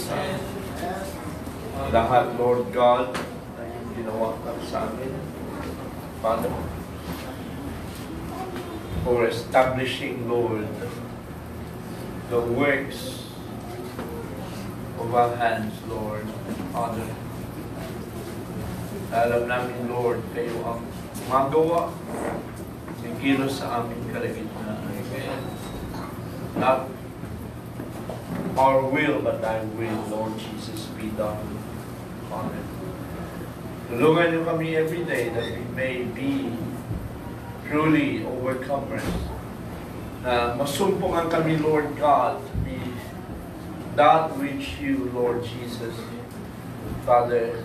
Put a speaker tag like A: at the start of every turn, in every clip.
A: Son. Lahat, Lord God, na yung ginawa ka sa amin, Father, for establishing, Lord, the works of our hands, Lord, Father. Alam namin, Lord, kayo ang magawa ng kilos sa aming kalagitnaan. Not our will, but thy will, Lord Jesus, be done. Amen. Tulungan niyo kami every day that we may be truly overcomers. Na masumpungan kami, Lord God, to be that which you, Lord Jesus, Father,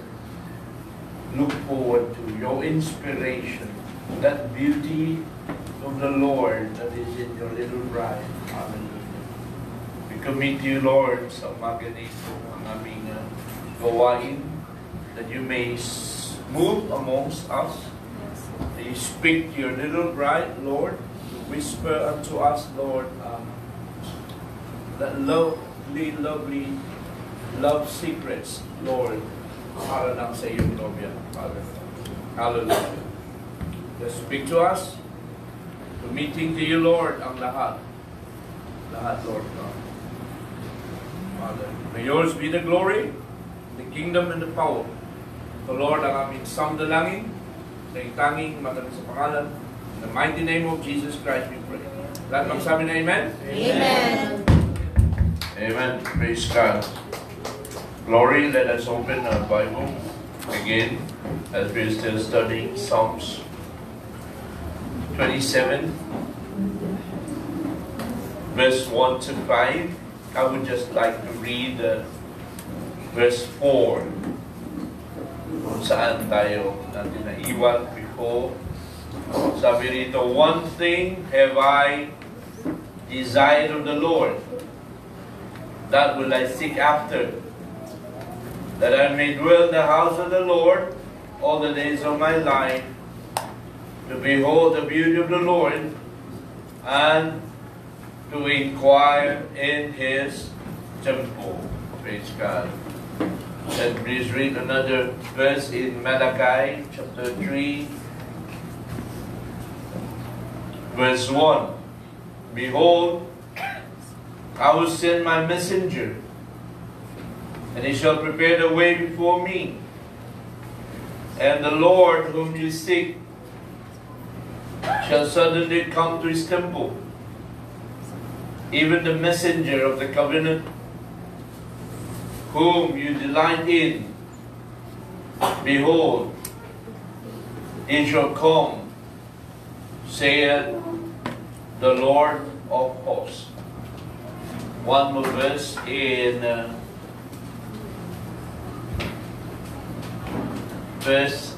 A: look forward to. Your inspiration, that beauty of the Lord that is in your little bride. Hallelujah. We commit to you, Lord, sa umaga nito ang aming gawain, that you may move amongst us, that you speak to your little bride, Lord, to whisper unto us, Lord, that lovely love secrets, Lord, para lang sa iyong nobya, Father. Hallelujah. Just speak to us. Committing to you, Lord, ang lahat. Lahat, Lord God. Father, may yours be the glory, the kingdom, and the power. The Lord, ang aming samdalangin, sa itanging magaling sa pangalan. In the mighty name of Jesus Christ, we pray. Lahat magsabi na amen?
B: Amen.
A: Amen. Praise God. Glory, let us open our Bible again as we're still studying Psalms 27, verse 1 to 5. I would just like to read verse 4 kung saan tayo natin naiwan before. Sabi rito, one thing have I desired of the Lord, that will I seek after, that I may dwell in the house of the Lord all the days of my life, to behold the beauty of the Lord, and to inquire in His temple. Praise God. And please read another verse in Malachi chapter 3, verse 1. Behold, I will send my messenger, and he shall prepare the way before me. And the Lord whom you seek shall suddenly come to his temple, even the messenger of the covenant, whom you delight in. Behold, he shall come, saith the Lord of hosts. One more verse in verse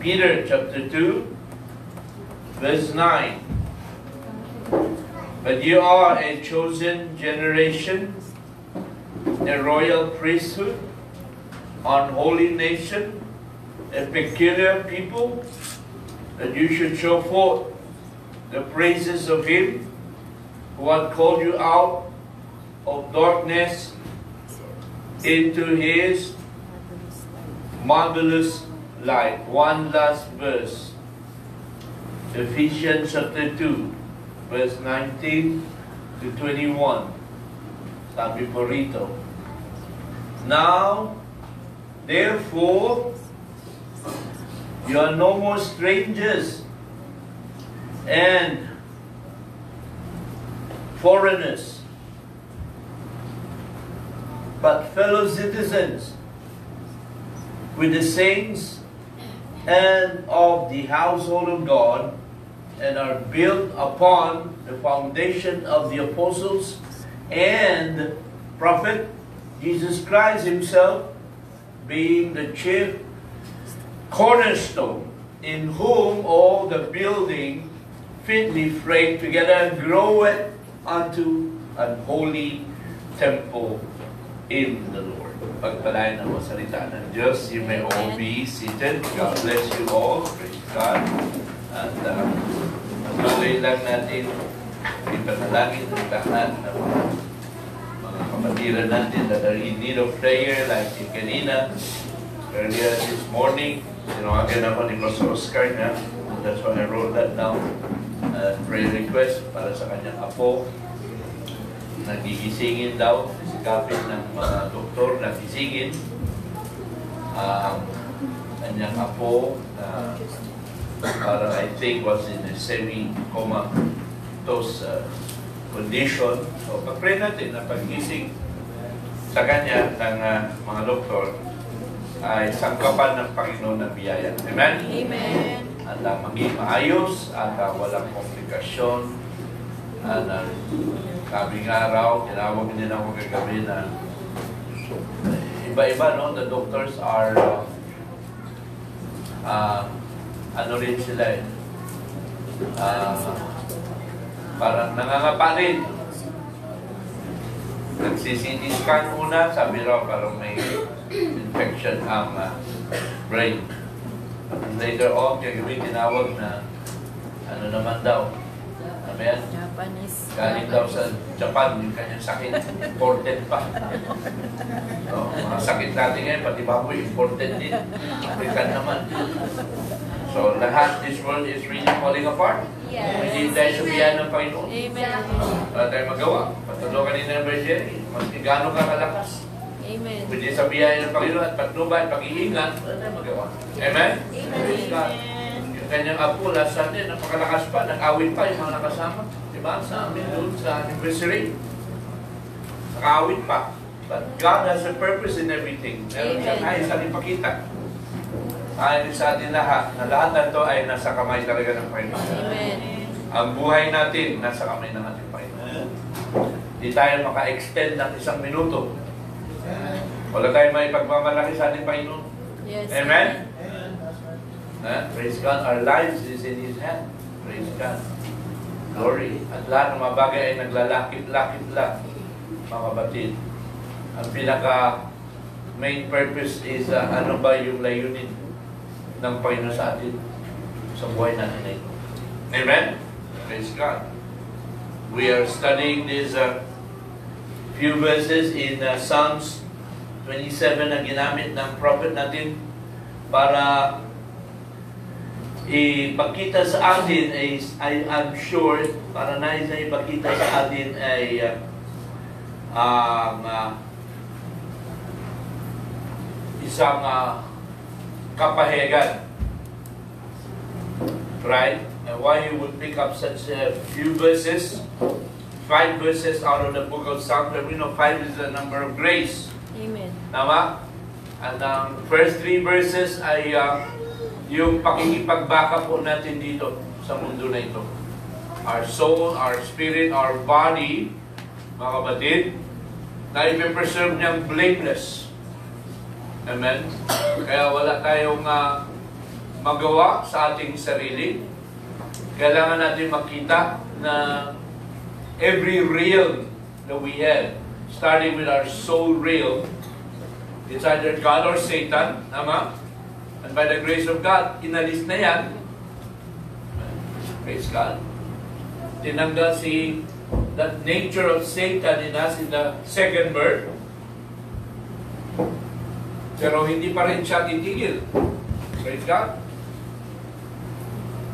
A: Peter chapter 2, verse 9. But you are a chosen generation, a royal priesthood, an holy nation, a peculiar people, that you should show forth the praises of Him who hath called you out of darkness into His marvelous light. One last verse. Ephesians chapter 2, verse 19 to 21. Sabi po rito, now, therefore, you are no more strangers and foreigners, but fellow citizens with the saints and of the household of God, and are built upon the foundation of the apostles and prophet, Jesus Christ Himself being the chief cornerstone, in whom all the building fitly framed together groweth unto an holy temple in the Lord. Pagpalain ang salita ng Diyos. You may all be seated. God bless you all. Praise God. At patuloy lang natin ipanalangin ang lahat ng mga kapatid kapatiran natin that are in need of prayer, like si kanina, earlier this morning, tinawagan ako ni Pastor Oscar na, that's why I wrote that down, prayer request para sa kanyang apo. Nagigisingin daw, sikapin ng mga doktor na gisingin ang kanyang apo na para I think was in a semi-comatose condition. So pag-pray natin na pag-gising sa kanya ng mga doktor ay sangkapan ng Panginoon ng biyaya. Amen?
B: Amen.
A: At maging maayos at walang komplikasyon. Kaming araw, tinawag din ako kagabi na iba-iba, no? The doctors are ano rin sila eh. Parang nangangapa rin. Nagsi-CT scan una, sabi raw parang may infection ang brain. And later on, kagabi tinawag na ano naman daw. Amen?
B: Japanese.
A: Galing daw sa Japan, yung kanyang sakit, imported pa. No, mga sakit natin ngayon, pati baboy, imported din. African naman. So, lahat, this world is really falling apart.
B: Yes.
A: Hindi tayo sabihan ng Panginoon.
B: Amen.
A: Wala tayong magawa. Patulungan ni Number Jerry, maski gano'n ka kalakas.
B: Amen.
A: Hindi sabihan ng Panginoon at patnubay, pag-iingat, wala tayong magawa. Amen? Praise God. Yung kanyang apo, last Sunday, napakalakas pa, nag-awit pa yung mga nakasama. Diba? Sa amin doon, sa anniversary. Nag-awit pa. But God has a purpose in everything. Meron siyang ayos sa ipakita. Ayon sa atin lahat, na lahat na ito ay nasa kamay talaga ng Panginoon.
B: Amen.
A: Ang buhay natin, nasa kamay ng ating Panginoon. Hindi tayo maka-extend ng 1 minuto. Wala tayong may pagmamalaki sa ating Panginoon.
B: Yes.
A: Amen? Praise God. Our lives is in His hand. Praise God. Glory. At lahat ng mga bagay ay naglalakit-lakit lang, mga kapatid. Ang pinaka main purpose is ano ba yung layunin ng Panginoon sa atin sa buhay natin na ito. Amen? Praise God. We are studying these few verses in Psalms 27 na ginamit ng prophet natin para ipakita sa atin I'm sure, para nais na ipakita sa atin ay isang kapahigan. Right? And why you would pick up such a few verses, 5 verses out of the book of Psalms. We know 5 is the number of grace.
B: Amen.
A: Tama? And ang first 3 verses ay yung pakikipagbaka po natin dito sa mundo na ito. Our soul, our spirit, our body, mga kapatid, na ipipreserve niyang blameless. Amen? Kaya wala tayong magawa sa ating sarili. Kailangan natin makita na every realm that we have, starting with our soul realm, it's either God or Satan. Tama? And by the grace of God, inalis na yan. Praise God. Tinanggal that nature of Satan in us in the second birth. Pero hindi pa rin siya titigil. Praise God.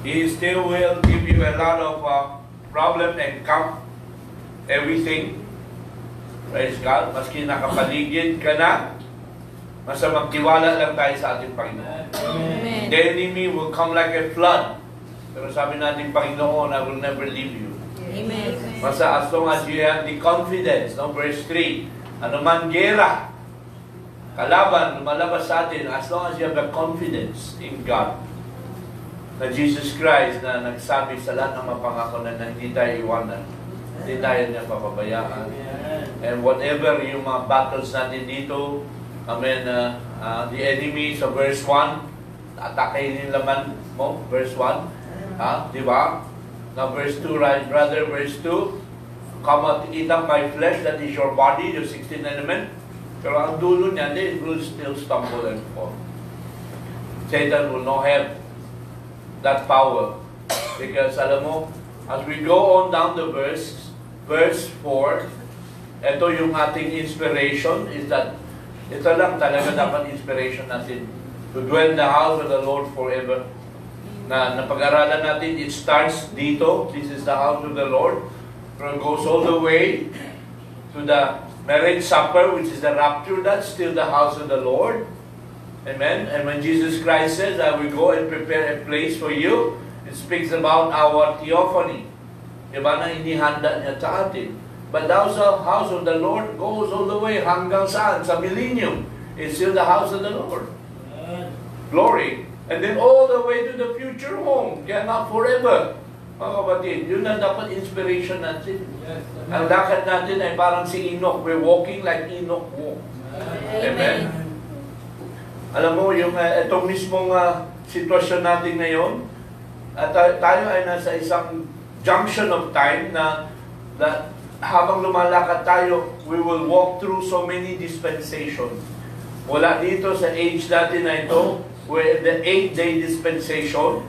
A: He still will give you a lot of problem and come everything. Praise God. Maski nakapaligid ka na, basta magtiwala lang tayo sa ating Panginoon.
B: Amen.
A: The enemy will come like a flood. Pero sabi natin, Panginoon, I will never leave you.
B: Amen.
A: Basta as long as you have the confidence, no? Verse 3, anuman gera, kalaban, lumalabas sa atin, as long as you have the confidence in God, na Jesus Christ na nagsabi sa lahat ng mapangako na hindi tayo iwanan, hindi tayo niya papabayaan. And whatever yung mga battles natin dito, amen, the enemy sa verse 1, atake nila man mo, verse 1, di ba? Now verse 2, right, brother, verse 2, come out, eat up my flesh, that is your body, your 16th element. Pero ang dulo niya, they will still stumble and fall. Satan will not have that power. Because, alam mo, as we go on down the verse 4, ito yung ating inspiration is that ito lang talaga dapat inspiration natin. To dwell in the house of the Lord forever. Na napag-aralan natin, it starts dito. This is the house of the Lord. It goes all the way to the marriage supper, which is the rapture. That's still the house of the Lord. Amen. And when Jesus Christ says, I will go and prepare a place for you, it speaks about our theophany. Diba na inihanda niya sa atin. But the house of the Lord goes all the way hanggang saan? Sa millennium. It's still the house of the Lord. Glory. And then all the way to the future home. Kaya nga forever. Mga kapatid, yun na dapat inspiration natin.
C: Yes,
A: Ang lakad natin ay parang si Enoch. We're walking like Enoch walked. Amen. Alam mo, yung itong mismong sitwasyon natin ngayon, at tayo ay nasa isang junction of time na habang lumalakad tayo, we will walk through so many dispensations. Wala dito sa age natin na ito, we're the 8-day dispensation.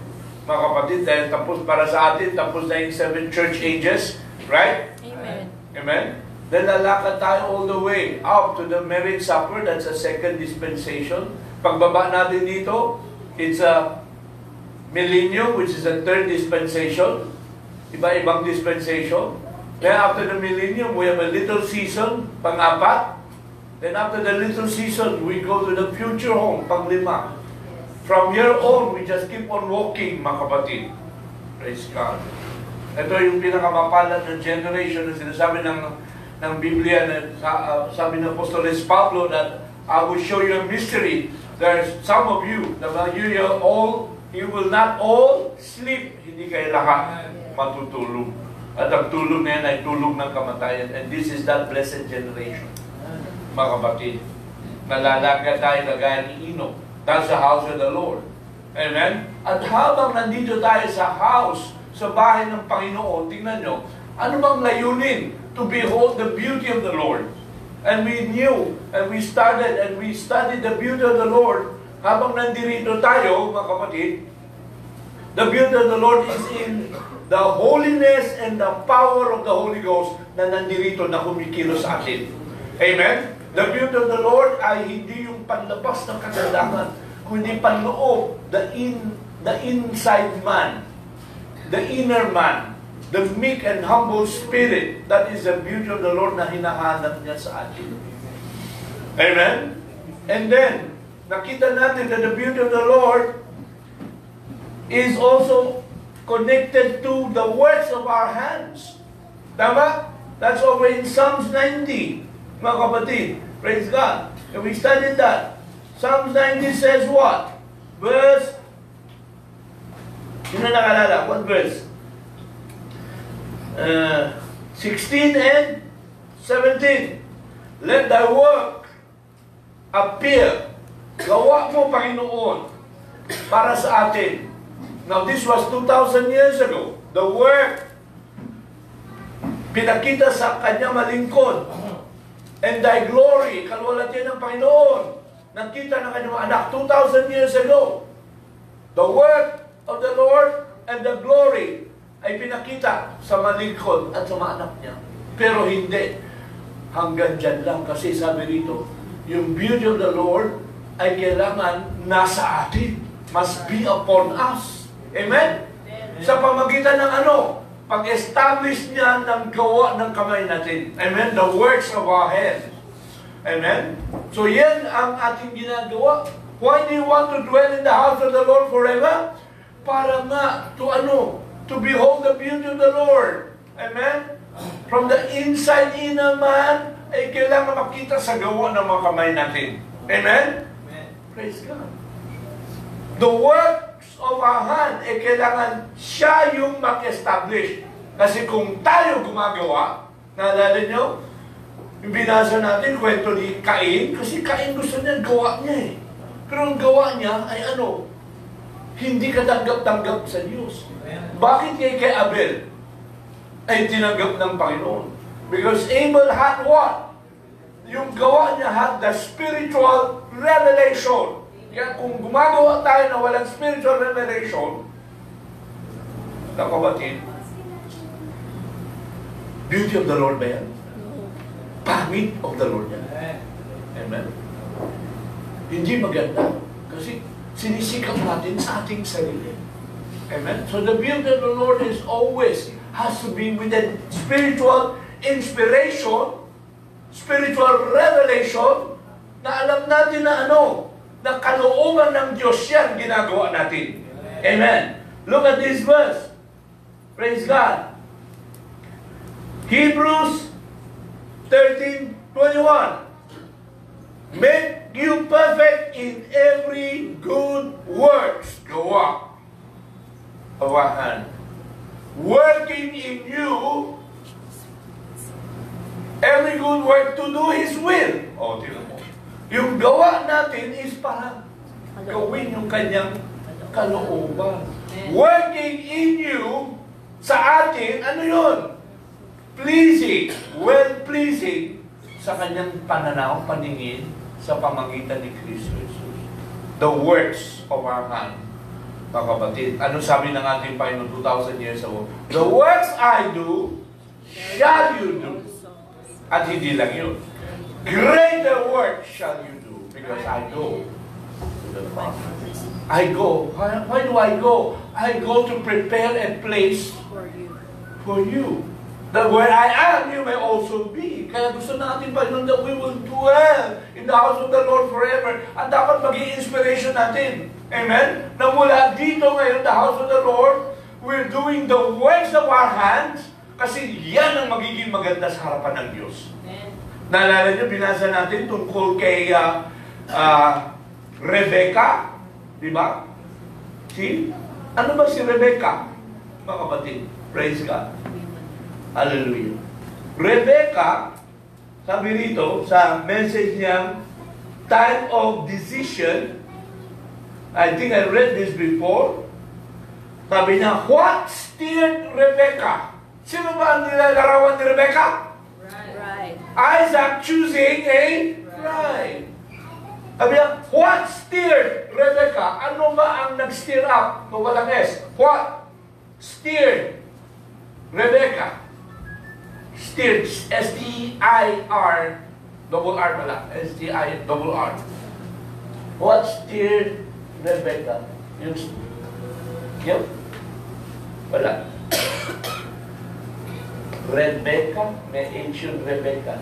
A: Mga kapatid, dahil tapos para sa atin, tapos na yung 7 church ages. Right?
B: Amen.
A: Amen? Then lalakad tayo all the way up to the marriage supper. That's a second dispensation. Pagbaba natin dito, it's a millennium, which is a third dispensation. Iba-ibang dispensation. Then after the millennium, we have a little season, pang-apat. Then after the little season, we go to the future home, pang-lima. From here on, we just keep on walking, mga kapatid. Praise God. Ito yung pinakamapalad ng generation na sinasabi ng Biblia na sabi ng Apostoles Pablo that I will show you a mystery. There's some of you, you will not all sleep. Hindi kayo lahat matutulog. At ang tulog na yan ay tulog ng kamatayan. And this is that blessed generation. Mga kapatid, nalalagay tayo kagaya ni Enoch. That's the house of the Lord. Amen? At habang nandito tayo sa house, sa bahay ng Panginoon, tingnan nyo, ano bang layunin? To behold the beauty of the Lord. And we knew, and we studied the beauty of the Lord. Habang nandito tayo, mga kapatid, the beauty of the Lord is in the holiness and the power of the Holy Ghost na nandito na kumikilos sa atin. Amen? The beauty of the Lord ay hindi yung panlabas ng kagandahan, kundi panloob, the inside man, the inner man, the meek and humble spirit. That is the beauty of the Lord na hinahanap niya sa atin. Amen? And then, nakita natin that the beauty of the Lord is also connected to the works of our hands. Tama? That's over in Psalms 90, mga kapatid. Praise God. And we studied that. Psalms 90 says what? Verse, sino nakalala? What verse? 16 and 17. Let thy work appear. Gawa mo, Panginoon, para sa atin. Now, this was 2,000 years ago. The work, pinakita sa kanyang malingkod. And thy glory, kalwalatian ng Panginoon. Nakita ng kanyang anak 2,000 years ago. The work of the Lord and the glory ay pinakita sa malingkod at sa mga anak niya. Pero hindi. Hanggang dyan lang. Kasi sabi rito, yung beauty of the Lord ay kailangan nasa atin. Must be upon us. Amen? Sa pamagitan ng ano? Pag-establish niya ng gawa ng kamay natin. Amen? The works of our hands. Amen? So yan ang ating ginagawa. Why do you want to dwell in the house of the Lord forever? Para nga, to ano? To behold the beauty of the Lord. Amen? From the inside inner man, ay kailangan makita sa gawa ng mga kamay natin. Amen?
C: Amen.
A: Praise God. The works of our hand, ay kailangan siya yung mag-establish. Kasi kung tayo gumagawa, naalala nyo, yung binasa natin, kwento ni Cain, kasi Cain gusto niya, gawa niya eh. Pero ang gawa niya ay ano? Hindi katanggap-tanggap sa Diyos. Bakit kay Abel ay tinanggap ng Panginoon? Because Abel had what? Yung gawa niya had the spiritual revelation. Kaya kung gumagawa tayo na walang spiritual revelation, na kapatid, beauty of the Lord ba yan? pangit of the Lord yan. Amen? Hindi maganda. Kasi sinisikap natin sa ating sarili. Amen? So the beauty of the Lord is always has to be with a spiritual inspiration, spiritual revelation, na alam natin na na kalooban ng Diyos yan ginagawa natin. Amen? Look at this verse. Praise God. Hebrews 13:21. Make you perfect in every good works. Gawa. Awahan. Working in you every good work to do His will. O, tingnan mo. Yung gawa natin is para gawin yung kanyang kalooban. Working in you, sa atin, ano yun? Pleasing, well-pleasing sa kanyang pananaw, paningin, sa pamagitan ni Kristo Jesus. The works of our hand. Mga kapatid, ano sabi ng ating Panginoon 2,000 years ago? The works I do, shall you do. At hindi lang yun. Greater work shall you do, because I go to the Father. I go. Why do I go? I go to prepare a place for you. That where I am, you may also be. Kaya gusto natin pa yun that we will dwell in the house of the Lord forever. At dapat maging inspiration natin. Amen? Na mula dito ngayon, the house of the Lord, we're doing the works of our hands kasi yan ang magiging maganda sa harapan ng Diyos. Naalala niyo, binasa natin tungkol kay Rebecca. Di ba? Ano ba si Rebecca? Mga kapatid, praise God. Hallelujah. Rebecca, sabi rito sa message niyang time of decision, I think I read this before, sabi niya, what steered Rebecca? Sino ba ang nilalarawan ni Rebecca?
B: Right.
A: Isaac choosing a bride. Sabi niya, what steered Rebecca? Ano ba ang nag-steer up? No, walang S. What steered Rebecca? Steered, S-T-I-R, double R pala, S-T-I, double R. What steered Rebecca? Yun, wala. Rebecca, may ancient Rebecca.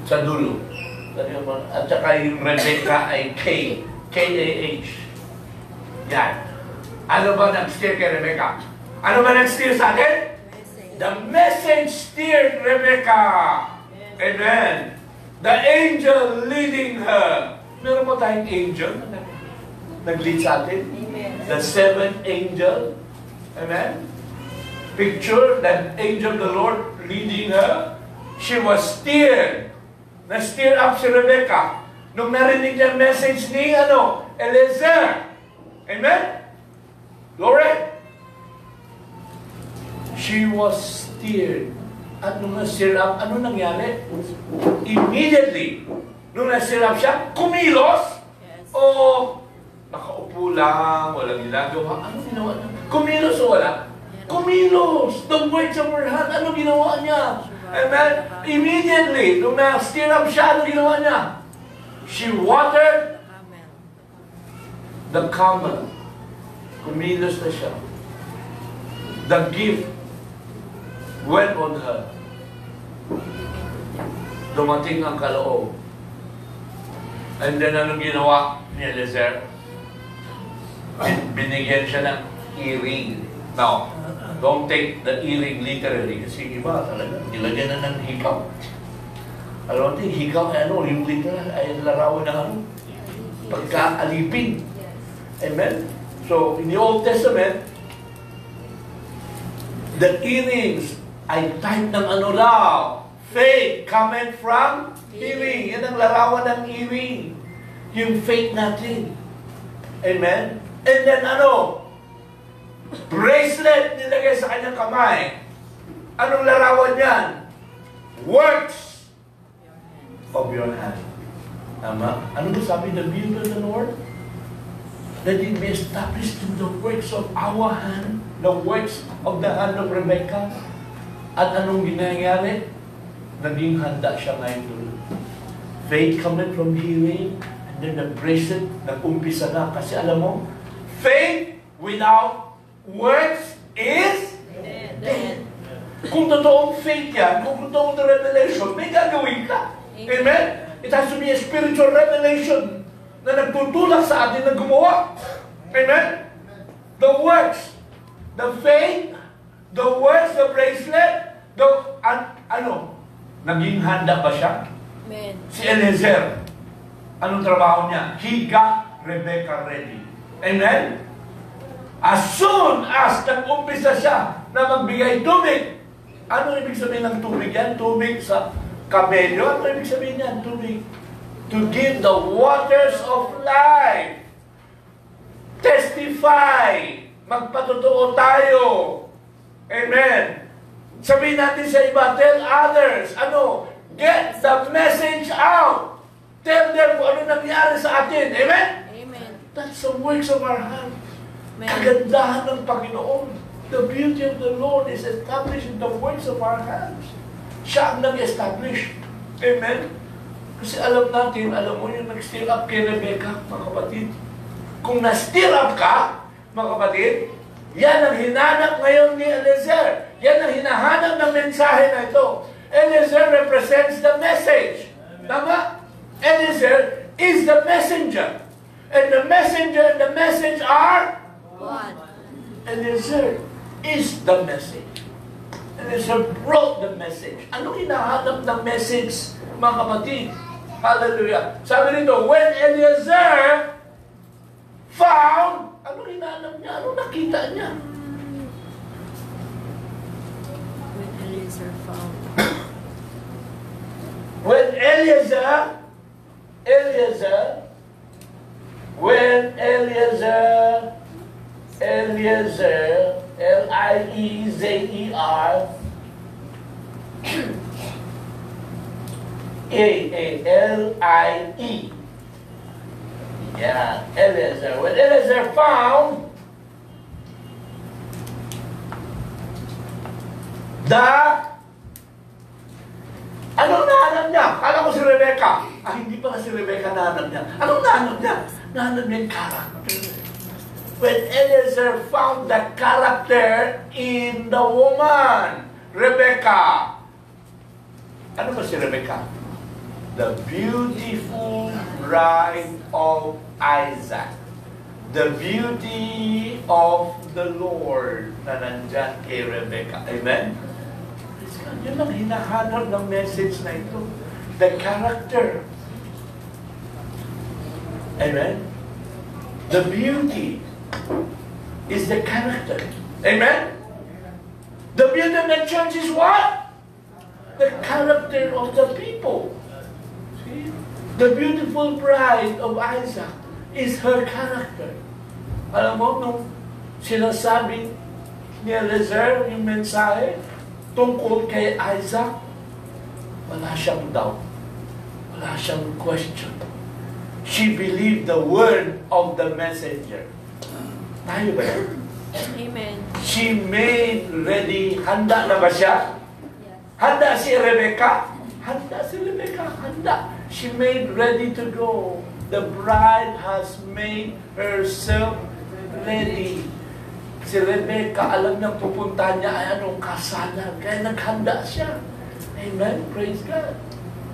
A: Sa dulo. At saka yung Rebecca ay K, K-A-H. Yan. Ano ba nag-steer kay Rebecca? Ano ba nag-steer sa atin? The message steered Rebecca. Amen. The angel leading her. Meron po tayong angel na nag-lead sa atin?
B: Amen.
A: The seventh angel. Amen. Picture that angel of the Lord leading her. She was steered. Na-steer up si Rebecca. Nung narinig niya ang message ni, Eliezer. Amen? Glory. She was steered. At nung na-steer up, ano nangyari? Immediately, nung na-steer up siya, kumilos.
B: Yes.
A: O nakaupo lang, walang ginagawa. Ano ginawa niya? Kumilos o wala? Kumilos! The words of her hand, ano ginawa niya? Amen? Immediately, nung na-steer up siya, ano ginawa niya? She watered the camel. Kumilos na siya. The gift went on her. Dumating ang kaloob. And then anong ginawa ni Eliezer? Binigyan siya ng earring. Now, don't take the earring literally kasi iba talaga. Nilagyan na ng hikaw. Alam natin, hikaw ay yung literal ay larawan ng pagkaalipin. Amen? So, in the Old Testament, the earrings ay type ng daw? Faith coming from earring. Yan ang larawan ng earring. Yung faith natin. Amen? And then bracelet nilagay sa kanyang kamay. Anong larawan yan? Works of your hand. Tama? Ano ba sabi the beauty of the Lord? That it be established in the works of our hand, the works of the hand of Rebecca. At anong ginayari? naging handa siya ngayon. Faith coming from hearing, and then the bracelet, nag-umpisa na. Kasi alam mo, faith without works is dead. Kung totoong faith yan, kung totoong revelation, may gagawin ka. Amen? It has to be a spiritual revelation na nagtutulak sa atin na gumawa. Amen? The works, the faith, the works, the bracelet, naging handa ba siya?
B: Amen.
A: Si Eliezer, anong trabaho niya? He got Rebecca ready. Amen? As soon as nag-umpisa siya na magbigay tubig, ano ibig sabihin ng tubig yan? Tubig sa kabelyo? Ano ibig sabihin yan? Tubig. To give the waters of life. Testify. Magpatotoo tayo. Amen. Sabihin natin sa iba, tell others. Get the message out. Tell them kung ano nangyari sa atin. Amen?
B: Amen.
A: That's the works of our hands.
B: Amen.
A: Kagandahan ng Panginoon. The beauty of the Lord is established in the works of our hands. Siya ang nag-establish. Amen? Kasi alam mo yung nag-stir up kay Rebecca, mga kapatid. Kung na-stir up ka, mga kapatid, yan ang hinanap ngayon ni Eliezer. Yan ang hinahanap ng mensahe na ito. Eliezer represents the message. Tama? Eliezer is the messenger. And the messenger and the message are
B: One.
A: Eliezer is the message. Eliezer brought the message. Anong hinahanap ng message, mga kapatid? Hallelujah. Sabi nito, when Eliezer found, anong hinahanap niya? Anong nakita niya?
B: When Eliezer found.
A: When Eliezer, L-I-E-Z-E-R, A-A-L-I-E. Yeah, Eliezer. When Eliezer found anong nahanap niya? Kala ko si Rebecca. Hindi pala si Rebecca nahanap niya. Anong nahanap niya? Nahanap niya yung character. When Eliezer found the character in the woman, Rebecca. Ano ba si Rebecca? The beautiful bride of Isaac. The beauty of the Lord na nandyan kay Rebecca. Amen? Yun ang hinahanap ng message na ito. The character. Amen? The beauty is the character. Amen? The beauty of the church is what? The character of the people. See? The beautiful bride of Isaac is her character. Alam mo, nung sinasabi ni Eliezer yung mensahe tungkol kay Isaac, wala siyang doubt. Wala siyang question. She believed the word of the messenger. Tayo ba yan?
B: Amen.
A: She made ready. Handa na ba siya? Handa si Rebecca? Handa si Rebecca. Handa. She made ready to go. The bride has made herself ready. Si Rebecca, alam niya pupunta niya ay anong kasalan. Kaya naghanda siya. Amen? Praise God.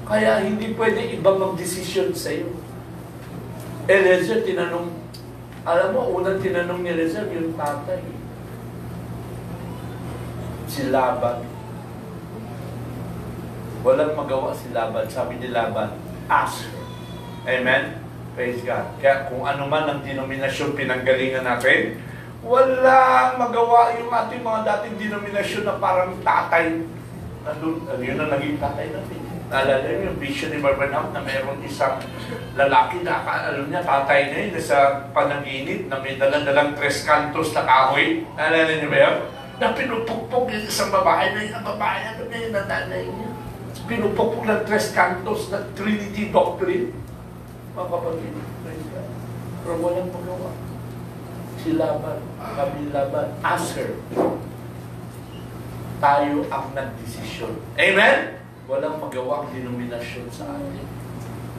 A: Kaya hindi pwede ibang mag-desisyon sa iyo. Eliezer, tinanong, alam mo, unang tinanong ni Eliezer, yung tatay. Si Laban. Walang magawa si Laban. Sabi ni Laban, ask her. Amen? Praise God. Kaya kung ano man ang denominasyon pinanggalingan natin, wala magawa yung ating mga dating denominasyon na parang tatay. Yun ang naging tatay natin. Naalala niyo yung vision ni Barbanam na mayroon isang lalaki na alam niya, tatay niya yun, sa panaginip na may dalang-dalang 3 kantos na kahoy. Naalala niyo ba yun? Na pinupukpok yung isang babae na yung babae, ano na yun ang nanay niya. Pinupukpok ng 3 kantos na Trinity Doctrine. Mga kapatid, pero walang magawa. Si Laban, kami Laban, ask her. Tayo ang nagdesisyon. Amen? walang magawang denominasyon sa atin.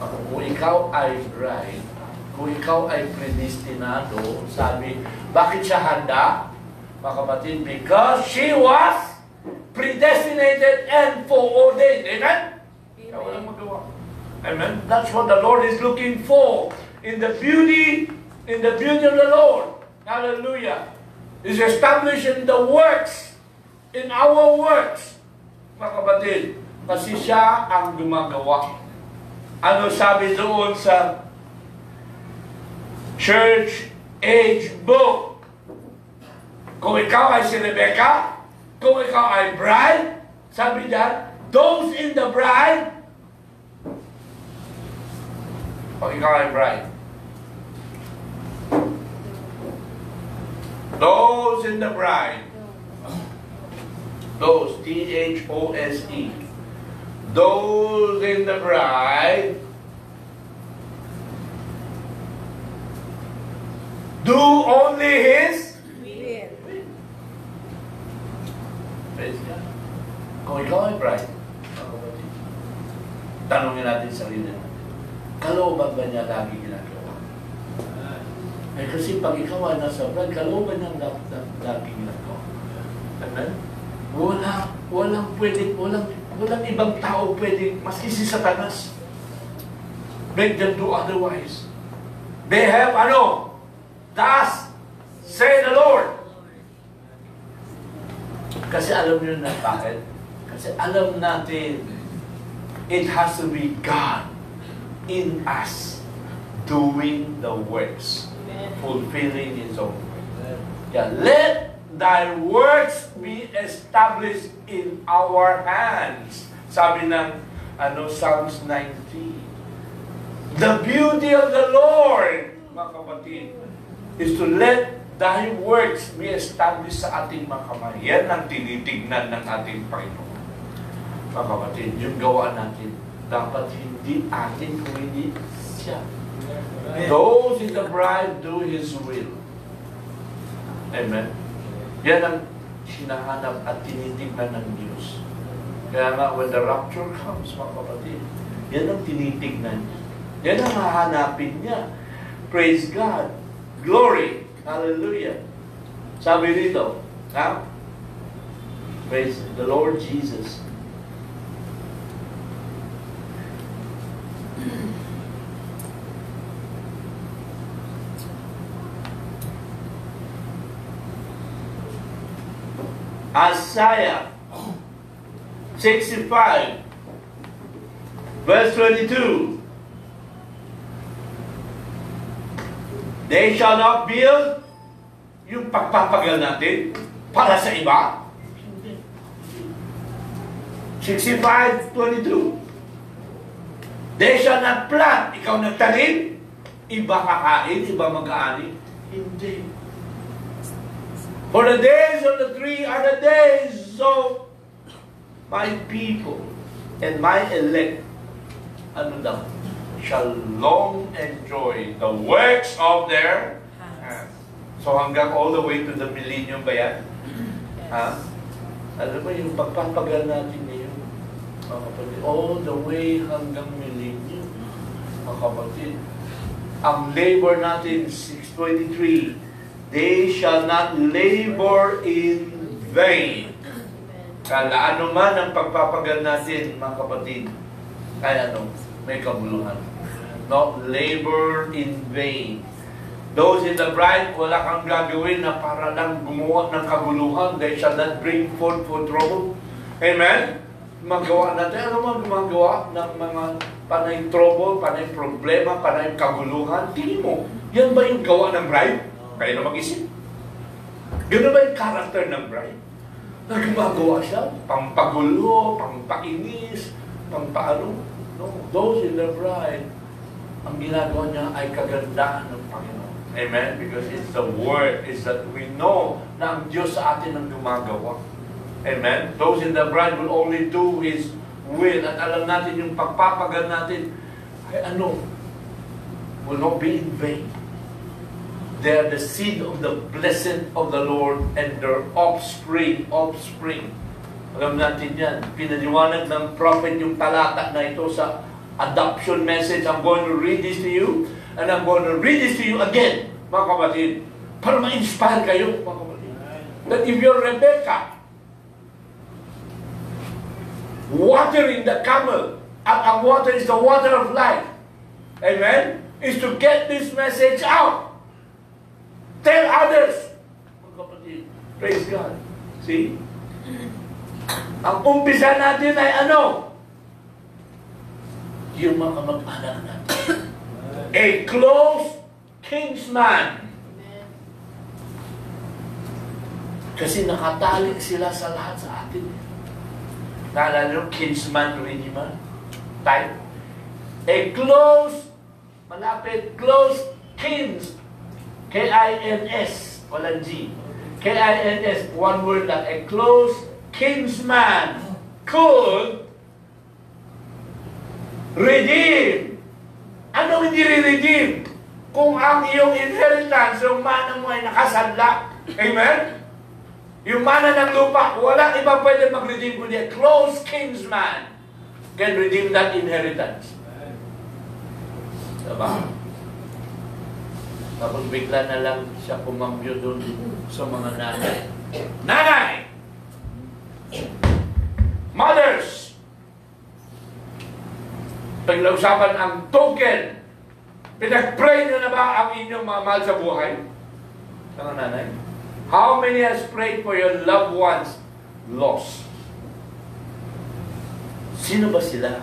A: Kung ikaw ay bride, kung ikaw ay predestinado, sabi, bakit siya handa? Mga kapatid, because she was predestinated and foreordained. Amen? Kaya walang magawa. Amen? That's what the Lord is looking for in the beauty of the Lord. Hallelujah. Is established in the works, in our works. Mga kapatid, kasi siya ang gumagawa. Ano sabi doon sa Church Age Book? Kung ikaw ay si Rebecca, kung ikaw ay bride, sabi dyan, those in the bride, kung ikaw ay bride, those in the bride, those, Those, those in the bride, do only His will. Praise God. Kung ikaw ay bride, tanongin natin sa sarili natin, kalooban ba niya lagi ginagawa? Eh kasi pag ikaw ay nasa bride, kalooban niya lagi ginagawa. Amen? Walang ibang tao pwedeng, maski si Satanas, make them do otherwise. They have, thus say the Lord. Kasi alam niyo na bakit? Kasi alam natin, it has to be God in us doing the works, fulfilling His own will. Yeah, let Thy works be established in our hands. Sabi ng Psalms 90. The beauty of the Lord, mga kapatid, is to let Thy works be established sa ating mga kamay. Yan ang tinitignan ng ating Panginoon. Mga kapatid, yung gawa natin, dapat hindi atin kung hindi siya. Those in the bride do His will. Amen. Yan ang hinahanap at tinitignan ng Diyos. Kaya nga, when the rapture comes, mga kapatid, yan ang tinitignan niya. Yan ang hahanapin niya. Praise God. Glory. Hallelujah. Sabi rito, praise the Lord Jesus. Isaiah 65 verse 22. They shall not build, yung pagpapagal natin para sa iba. 65:22. They shall not plant, ikaw nagtanim, iba kakain, iba mag-aani. Hindi. For the days of the tree are the days of my people, and my elect, shall long enjoy the works of their hands. So hanggang all the way to the millennium ba yan? Ha? Alam mo yung pagpapagal natin ngayon, mga kapatid, all the way hanggang millennium, mga kapatid. Ang labor natin, 6:23, they shall not labor in vain. Kala ano man ang pagpapagal natin, mga kapatid, kaya may kabuluhan. Not labor in vain. Those in the bride, wala kang gagawin na para lang gumawa ng kabuluhan. They shall not bring forth for trouble. Amen? Magawa natin, ano man gumagawa ng mga panay trouble, panay problema, panay kabuluhan? Tingin mo, yan ba yung gawa ng bride? Kaya na mag-isip. Gano'n ba yung character ng bride? Na gumagawa siya, pampagulo, pampainis, pampaano. No, those in the bride, ang ginagawa niya ay kagandahan ng Panginoon. Amen? Because it's the word, is that we know na ang Diyos sa atin ang gumagawa. Amen? Those in the bride will only do His will. At alam natin yung pagpapagal natin, ay will not be in vain. They are the seed of the blessed of the Lord and their offspring. Alam natin yan. Pinaliwanag ng prophet yung talata na ito sa adoption message. I'm going to read this to you and I'm going to read this to you again, mga kapatid. Para ma-inspire kayo, mga kapatid. That if you're Rebecca, watering the camel, at ang water is the water of life, amen, is to get this message out. Tell others. Mga kapatid, praise God. See? Ang umpisa natin ay ano? Yung mga kamag-anak natin. A close kinsman. Kasi nakatalik sila sa lahat sa atin. Naalala nyo, kinsman, regiman, type. A close, malapit, close kins. K-I-N-S, walang G. K-I-N-S, one word lang. A close kinsman could redeem. Ano hindi re-redeem? Kung ang iyong inheritance, yung mana mo ay nakasanla. Amen? Yung mana ng lupa, walang iba pwede mag-redeem kundi a close kinsman can redeem that inheritance. Diba? Tapos bigla na lang siya kumambyo doon sa mga nanay. Nanay! Mothers! Pag-lausapan ang token, pinag-pray nyo na ba ang inyong mga mahal sa buhay? Mga nanay? How many has prayed for your loved ones lost? Sino ba sila?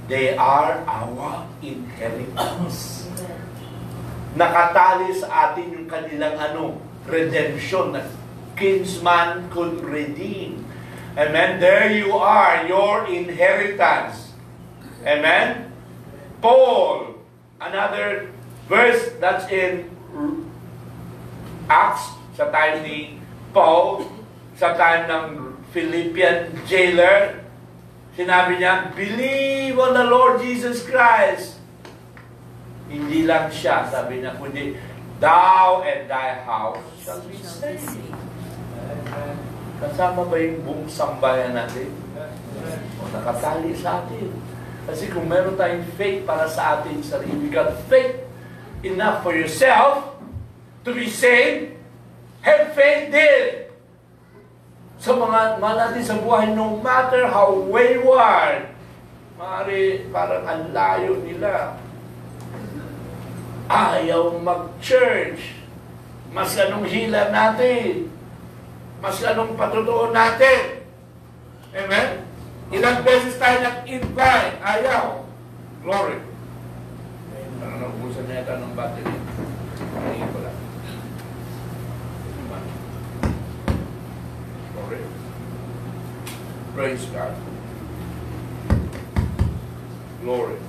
A: They are our inheritance. Nakatali sa atin yung kanilang redemption na kinsman could redeem. Amen? There you are, your inheritance. Amen? Paul, another verse that's in Acts, sa time ni Paul, sa time ng Philippian jailer, sinabi niya, believe on the Lord Jesus Christ. Hindi lang siya, sabi niya, kundi, thou and thy house shall be saved. Kasama ba yung buong sambayan natin? O nakatali sa atin. Kasi kung meron tayong faith para sa ating sarili, you got faith enough for yourself to be saved, have faith din sa mga natin sa buhay, no matter how wayward, maaari parang ang layo nila. Ayaw mag-church. Mas anong hila natin. Mas anong patutuon natin. Amen? Ilang beses tayo nag-invite. Ayaw. Glory. Ano naubusan na yata ng battery? Ayun ko lang. Glory. Praise God. Glory.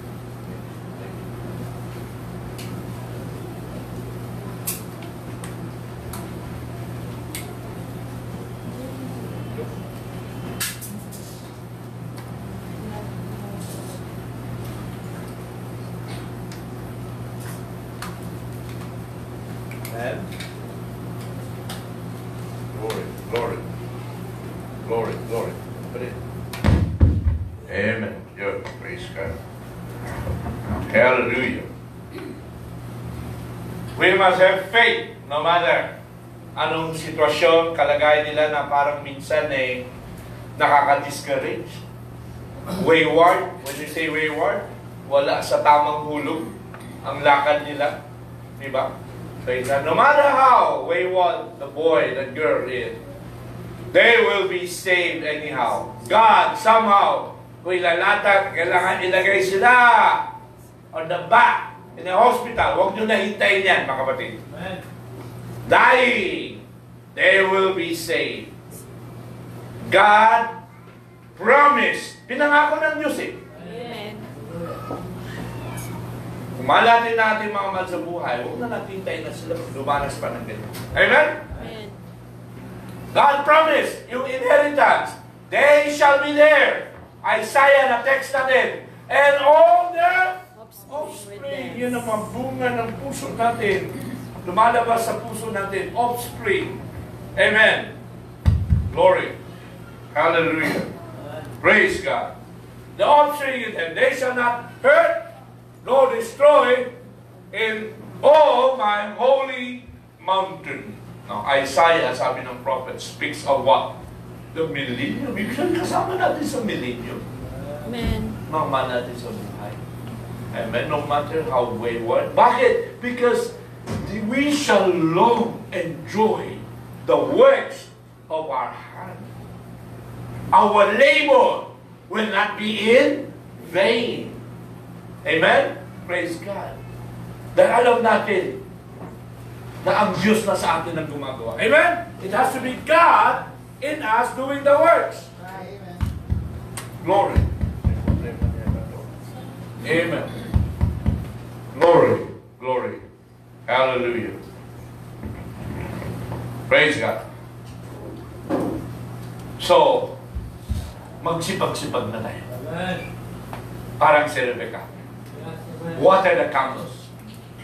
A: Amen. Glory, glory, glory, glory. Put it. Amen. Good. Praise God. Hallelujah. We must have faith no matter anong sitwasyon, kalagayan nila na parang minsan nakaka-discourage. Wayward. When you say wayward, wala sa tamang hulog ang lakad nila. Diba? No matter how wayward the boy, the girl is, they will be saved anyhow. God, somehow, kung ilalatag, kailangan ilagay sila on the back, in the hospital. Huwag nyo nahintayin yan, mga kapatid. Amen. Dying, they will be saved. God promised. Pinangako ng Diyos
B: Amen.
A: Kumalatin natin mga mahal sa buhay, huwag na natin hintayin na sila lumanas pa ng ganyan. Amen?
B: Amen.
A: God promised, yung inheritance, they shall be there. Isaiah na text natin. And all the offspring, yun ang mga bunga ng puso natin. Lumalabas sa puso natin, offspring. Amen. Glory. Hallelujah. Praise God. The offspring in them, they shall not hurt nor destroy in all my holy mountain. Now, Isaiah, sabi ng prophet, speaks of what? The millennium. Ibig sabihin, kasama natin sa millennium.
B: Amen.
A: Mama natin sa buhay. Amen. No matter how wayward. Bakit? Because we shall long enjoy the works of our hand. Our labor will not be in vain. Amen? Praise God. Dahil alam natin na ang Diyos na sa atin ang gumagawa. Amen? It has to be God in us doing the works.
C: Amen.
A: Glory. Amen. Glory. Glory. Hallelujah. Praise God. So, magsipag-sipag na tayo. Parang si Rebecca. Water the candles.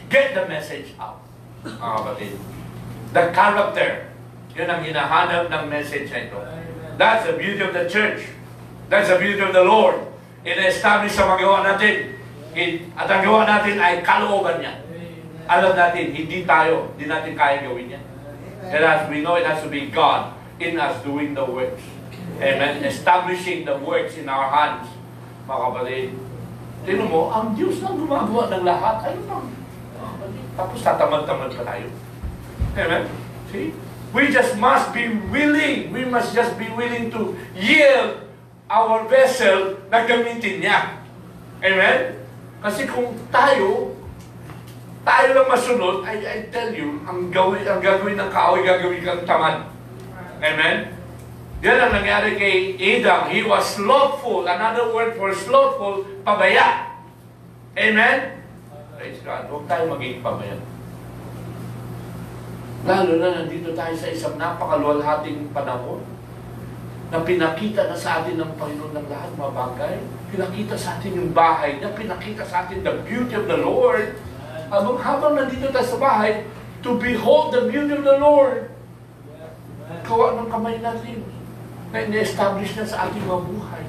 A: Get the message out. Mga kapatid. The character. Yun ang hinahanap ng message na ito. That's the beauty of the church. That's the beauty of the Lord. Ina-establish sa magawa natin. At ang gawa natin ay kalooban niya. Alam natin, hindi natin kaya gawin yan. Whereas we know it has to be God in us doing the works. Amen. Establishing the works in our hands. Mga kapatid. Tignan mo, ang Diyos na gumagawa ng lahat. Ano bang? Tapos tatamad-tamad pa tayo. Amen. See? We just must be willing. We must just be willing to yield our vessel na gamitin niya. Amen? Kasi kung tayo lang masunod, I tell you, ang gagawin ng kaaway, gagawin kang tamad. Amen? Yan ang nangyari kay Adam. He was slothful. Another word for slothful, pabaya. Amen? Praise God. Huwag tayo maging pabaya. Lalo na nandito tayo sa isang napakaluwalhating panahon na pinakita na sa atin ng Panginoon ng lahat mga bagay. Pinakita sa atin yung bahay niya. Pinakita sa atin the beauty of the Lord. Habang nandito tayo sa bahay, to behold the beauty of the Lord. Gawa ng kamay natin na ina-establish na sa ating mga buhay.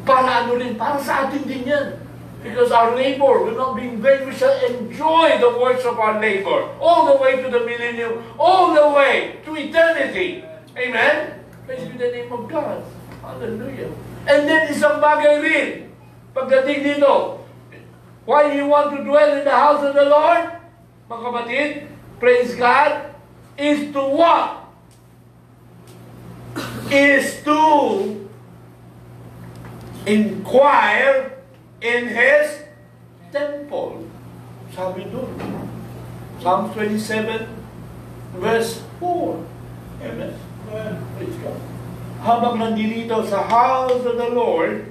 A: Para ano rin? Para sa atin din yan. Because our labor will not be in vain. We shall enjoy the works of our labor. All the way to the millennium. All the way to eternity. Amen? Praise be the name of God. Hallelujah. And then isang bagay rin. Pagdating dito, why you want to dwell in the house of the Lord? Mga kapatid, praise God, is to what? Is to inquire in His temple. Sabi doon. Psalm 27, verse 4. Amen. Praise God. Habang nandito sa house of the Lord,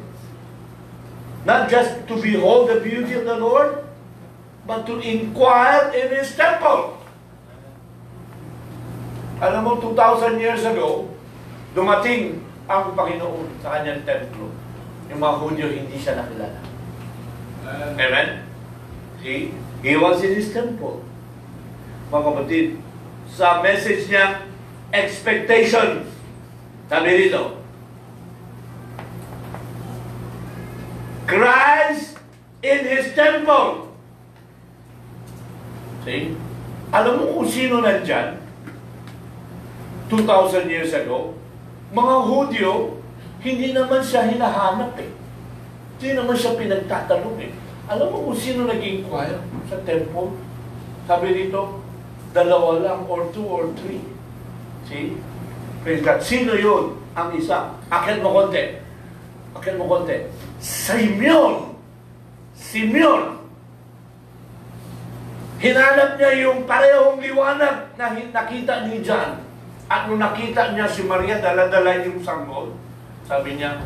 A: not just to behold the beauty of the Lord, but to inquire in His temple. Alam mo, 2,000 years ago, dumating ang Panginoon sa kanyang templo. Yung mga Hudyo, hindi siya nakilala. Amen? See? He was in His temple. Mga kapatid, sa message niya, expectation. Sabi rito, Christ in His temple. See? Alam mo kung sino nandyan? 2,000 years ago, mga Hudyo, hindi naman siya hinahanap eh. Hindi naman siya pinagtatanong eh. Alam mo kung sino nag-inquire sa temple? Sabi dito, 2 lang or 2 or 3. See? Praise God. Sino yun? Ang isa. Akit mo konti. Akit mo konti. Simeon. Simeon. Hinanap niya yung parehong liwanag na nakita ni John. At nung nakita niya si Maria, dala-dala yung sanggol, sabi niya,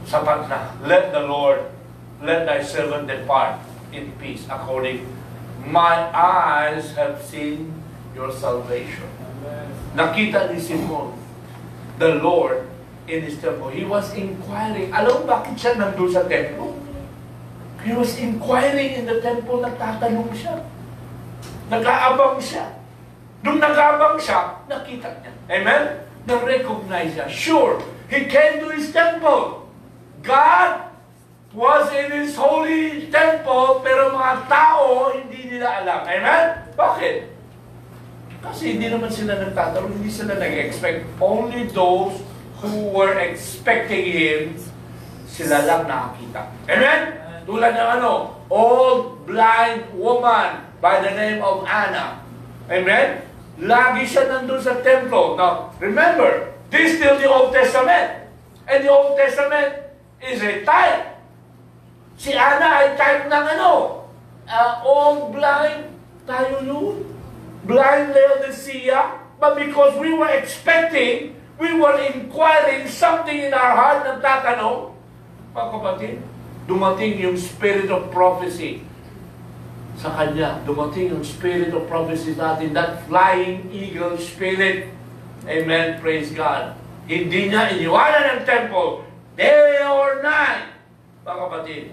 A: sapat na. Let the Lord, let thy servant depart in peace according my eyes have seen your salvation. Nakita ni Simon, the Lord in His temple. He was inquiring. Alam mo bakit siya nandun sa temple? He was inquiring in the temple, nagtatanong siya. Nag-aabang siya. Nung nag-aabang siya, nakita niya. Amen? Na-recognize siya. Sure, He came to His temple. God was in His holy temple, pero mga tao, hindi nila alam. Amen? Bakit? Kasi hindi naman sila nagtatanong, hindi sila nag-expect. Only those who were expecting Him, sila lang nakakita. Amen? Tulad ng old blind woman by the name of Anna. Amen? Lagi siya nandun sa templo. Now, remember, this is still the Old Testament. And the Old Testament is a type. Si Anna ay type ng old blind, tayo yun. Blind Laodicea. But because we were expecting, we were inquiring something in our heart, nagtatanong, mga kapatid, dumating yung spirit of prophecy sa kanya. Dumating yung spirit of prophecy natin, that flying eagle spirit. Amen, praise God. Hindi niya iniwanan ng temple, day or night, mga kapatid.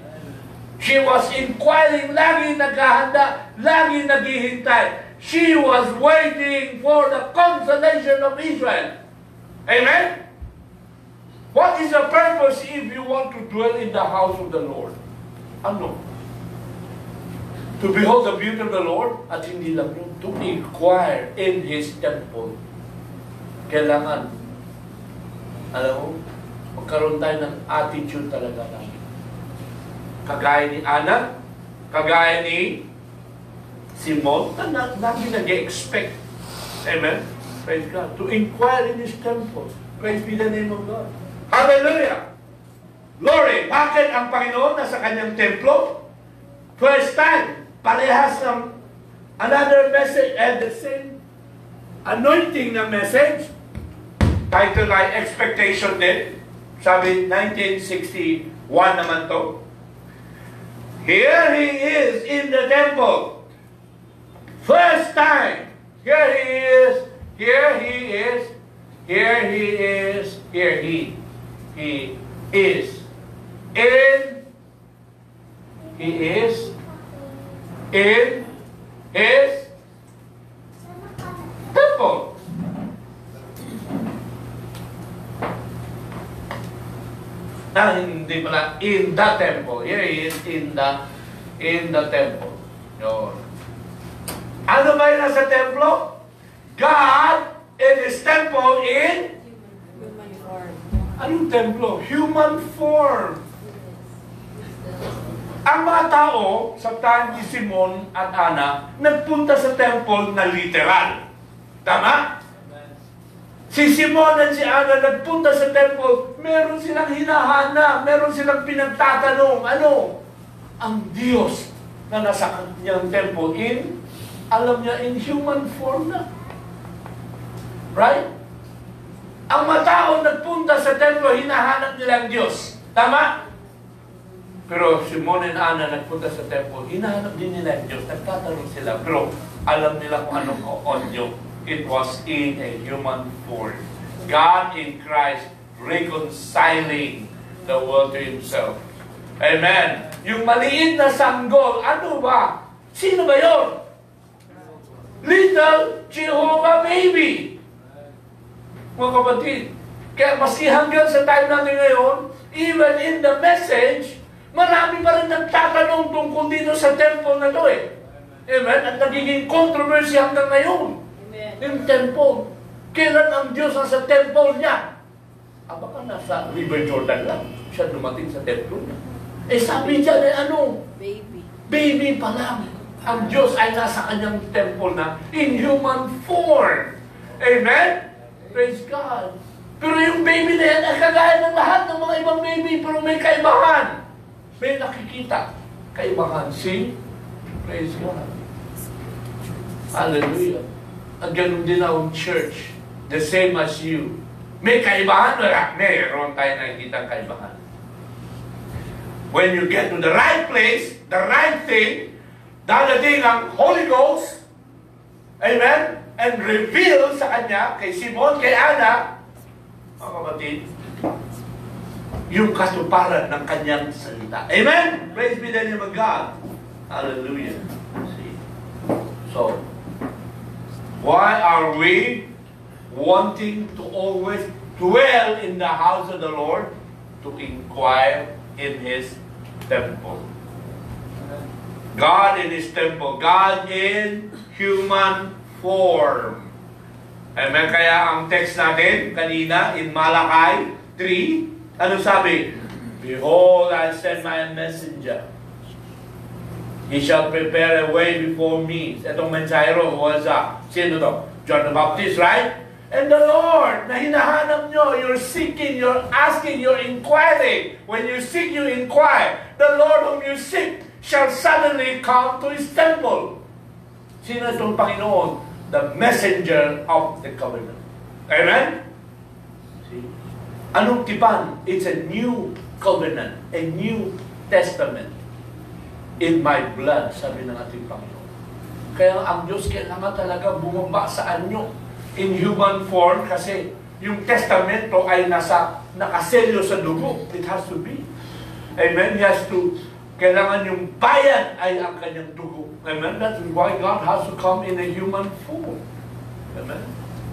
A: She was inquiring, lagi naghahanda, lagi naghihintay. She was waiting for the consolation of Israel. Amen? What is the purpose if you want to dwell in the house of the Lord? Ano? To behold the beauty of the Lord, at hindi lang yun, to inquire in His temple. Kailangan, alam mo, magkaroon tayo ng attitude talaga namin. Kagaya ni Anna, kagaya ni Simon, na lagi nag-expect. Amen? Praise God. To inquire in His temple. Praise be the name of God. Hallelujah! Glory! Bakit ang Panginoon nasa kanyang templo? First time, parehas ng another message and the same anointing na message. Title ay Expectation din. Sabi, 1961 naman to. Here He is in the temple. First time. Here He is. Here He is. Here He is. Here He is. He is in His temple. Hindi pala, in the temple. Here He is in the temple. Yun. Ano ba yung nasa templo? God in His temple in
B: Human form.
A: anong templo? Human form. Ang mga tao sa time ni Simon at Ana nagpunta sa temple na literal. Tama? Si Simon at si Ana nagpunta sa temple, meron silang hinahanap, meron silang pinagtatanong. Ano? Ang Diyos na nasa kanyang temple alam niya, in human form na. Right? Ang mga tao nagpunta sa templo, hinahanap nila ang Diyos. Tama? Pero Simon and Ana nagpunta sa temple, hinahanap din nila ang Diyos. Nagtatanong sila, pero alam nila kung anong audio. It was in a human form. God in Christ reconciling the world to Himself. Amen. Yung maliit na sanggol, ano ba? Sino ba yun? Little Jehovah baby. Mga kapatid, kaya maski hanggang sa time natin ngayon, even in the message, marami pa rin nagtatanong tungkol dito sa temple na to eh. Amen? At nagiging controversy hanggang ngayon. Yung temple. Kailan ang Diyos nasa temple niya? Baka nasa River Jordan lang. Siya dumating sa temple niya. Eh sabi niya ano?
B: Baby.
A: Baby pa lang. Ang Diyos ay nasa kanyang temple na in human form. Amen? Praise God. Pero yung baby na yan ay kagaya ng lahat ng mga ibang baby, pero may kaibahan. May nakikita. Kaibahan. See? Praise God. Hallelujah. At ganun din ang church. The same as you. May kaibahan? Wala. Mayroon tayo nakikita kaibahan. When you get to the right place, the right thing, dadating ang Holy Ghost, amen, and reveal sa kanya, kay Simon, kay Ana, mga kapatid, yung katuparan ng kanyang salita. Amen? Praise be the name of God. Hallelujah. See? So, why are we wanting to always dwell in the house of the Lord, to inquire in His temple. God in His temple. God in human form. Amen. Kaya ang text natin kanina in Malachi 3, ano sabi? Behold, I send my messenger. He shall prepare a way before me. Itong mensahero was sino to? John the Baptist, right? And the Lord na hinahanap nyo, you're seeking, you're asking, you're inquiring. When you seek, you inquire. The Lord whom you seek shall suddenly come to His temple. Sino itong Panginoon? The messenger of the covenant. Amen? See? Anong tipan? It's a new covenant, a new testament in my blood, sabi ng ating Panginoon. Kaya ang Diyos kailangan talaga bumaba sa anyo in human form kasi yung testamento ay nakaselyo sa dugo. It has to be. Amen? He has to, kailangan yung bayan ay ang kanyang dugo. Amen? That's why God has to come in a human form. Amen?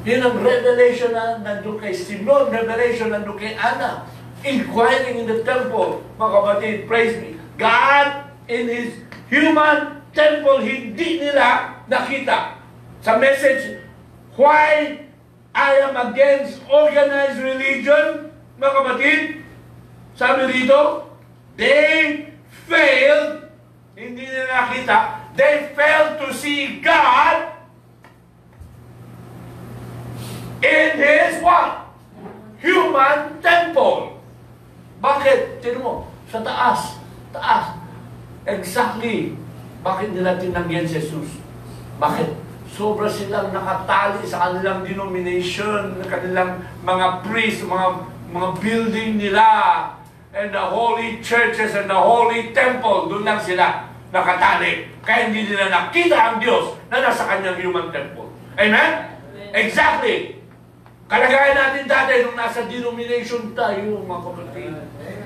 A: Yun ang revelation na nandun kay Simon, revelation nandun kay Anna. Inquiring in the temple. Mga kapatid, praise me. God in His human temple, hindi nila nakita. Sa message, why I am against organized religion, mga kapatid, sabi rito, they failed, hindi nila nakita, they failed to see God in His what? Human temple. Bakit? Tignan mo, sa taas. Exactly. Bakit nila tinanggihan si Jesus? Bakit? Sobra silang nakatali sa kanilang denomination, kanilang mga priests, mga building nila, and the holy churches and the holy temple, doon lang sila nakatali. Kaya hindi nila nakita ang Diyos na nasa kanyang human temple. Amen? Exactly. Kalagayan natin dati nung nasa denomination tayo, mga kapatid.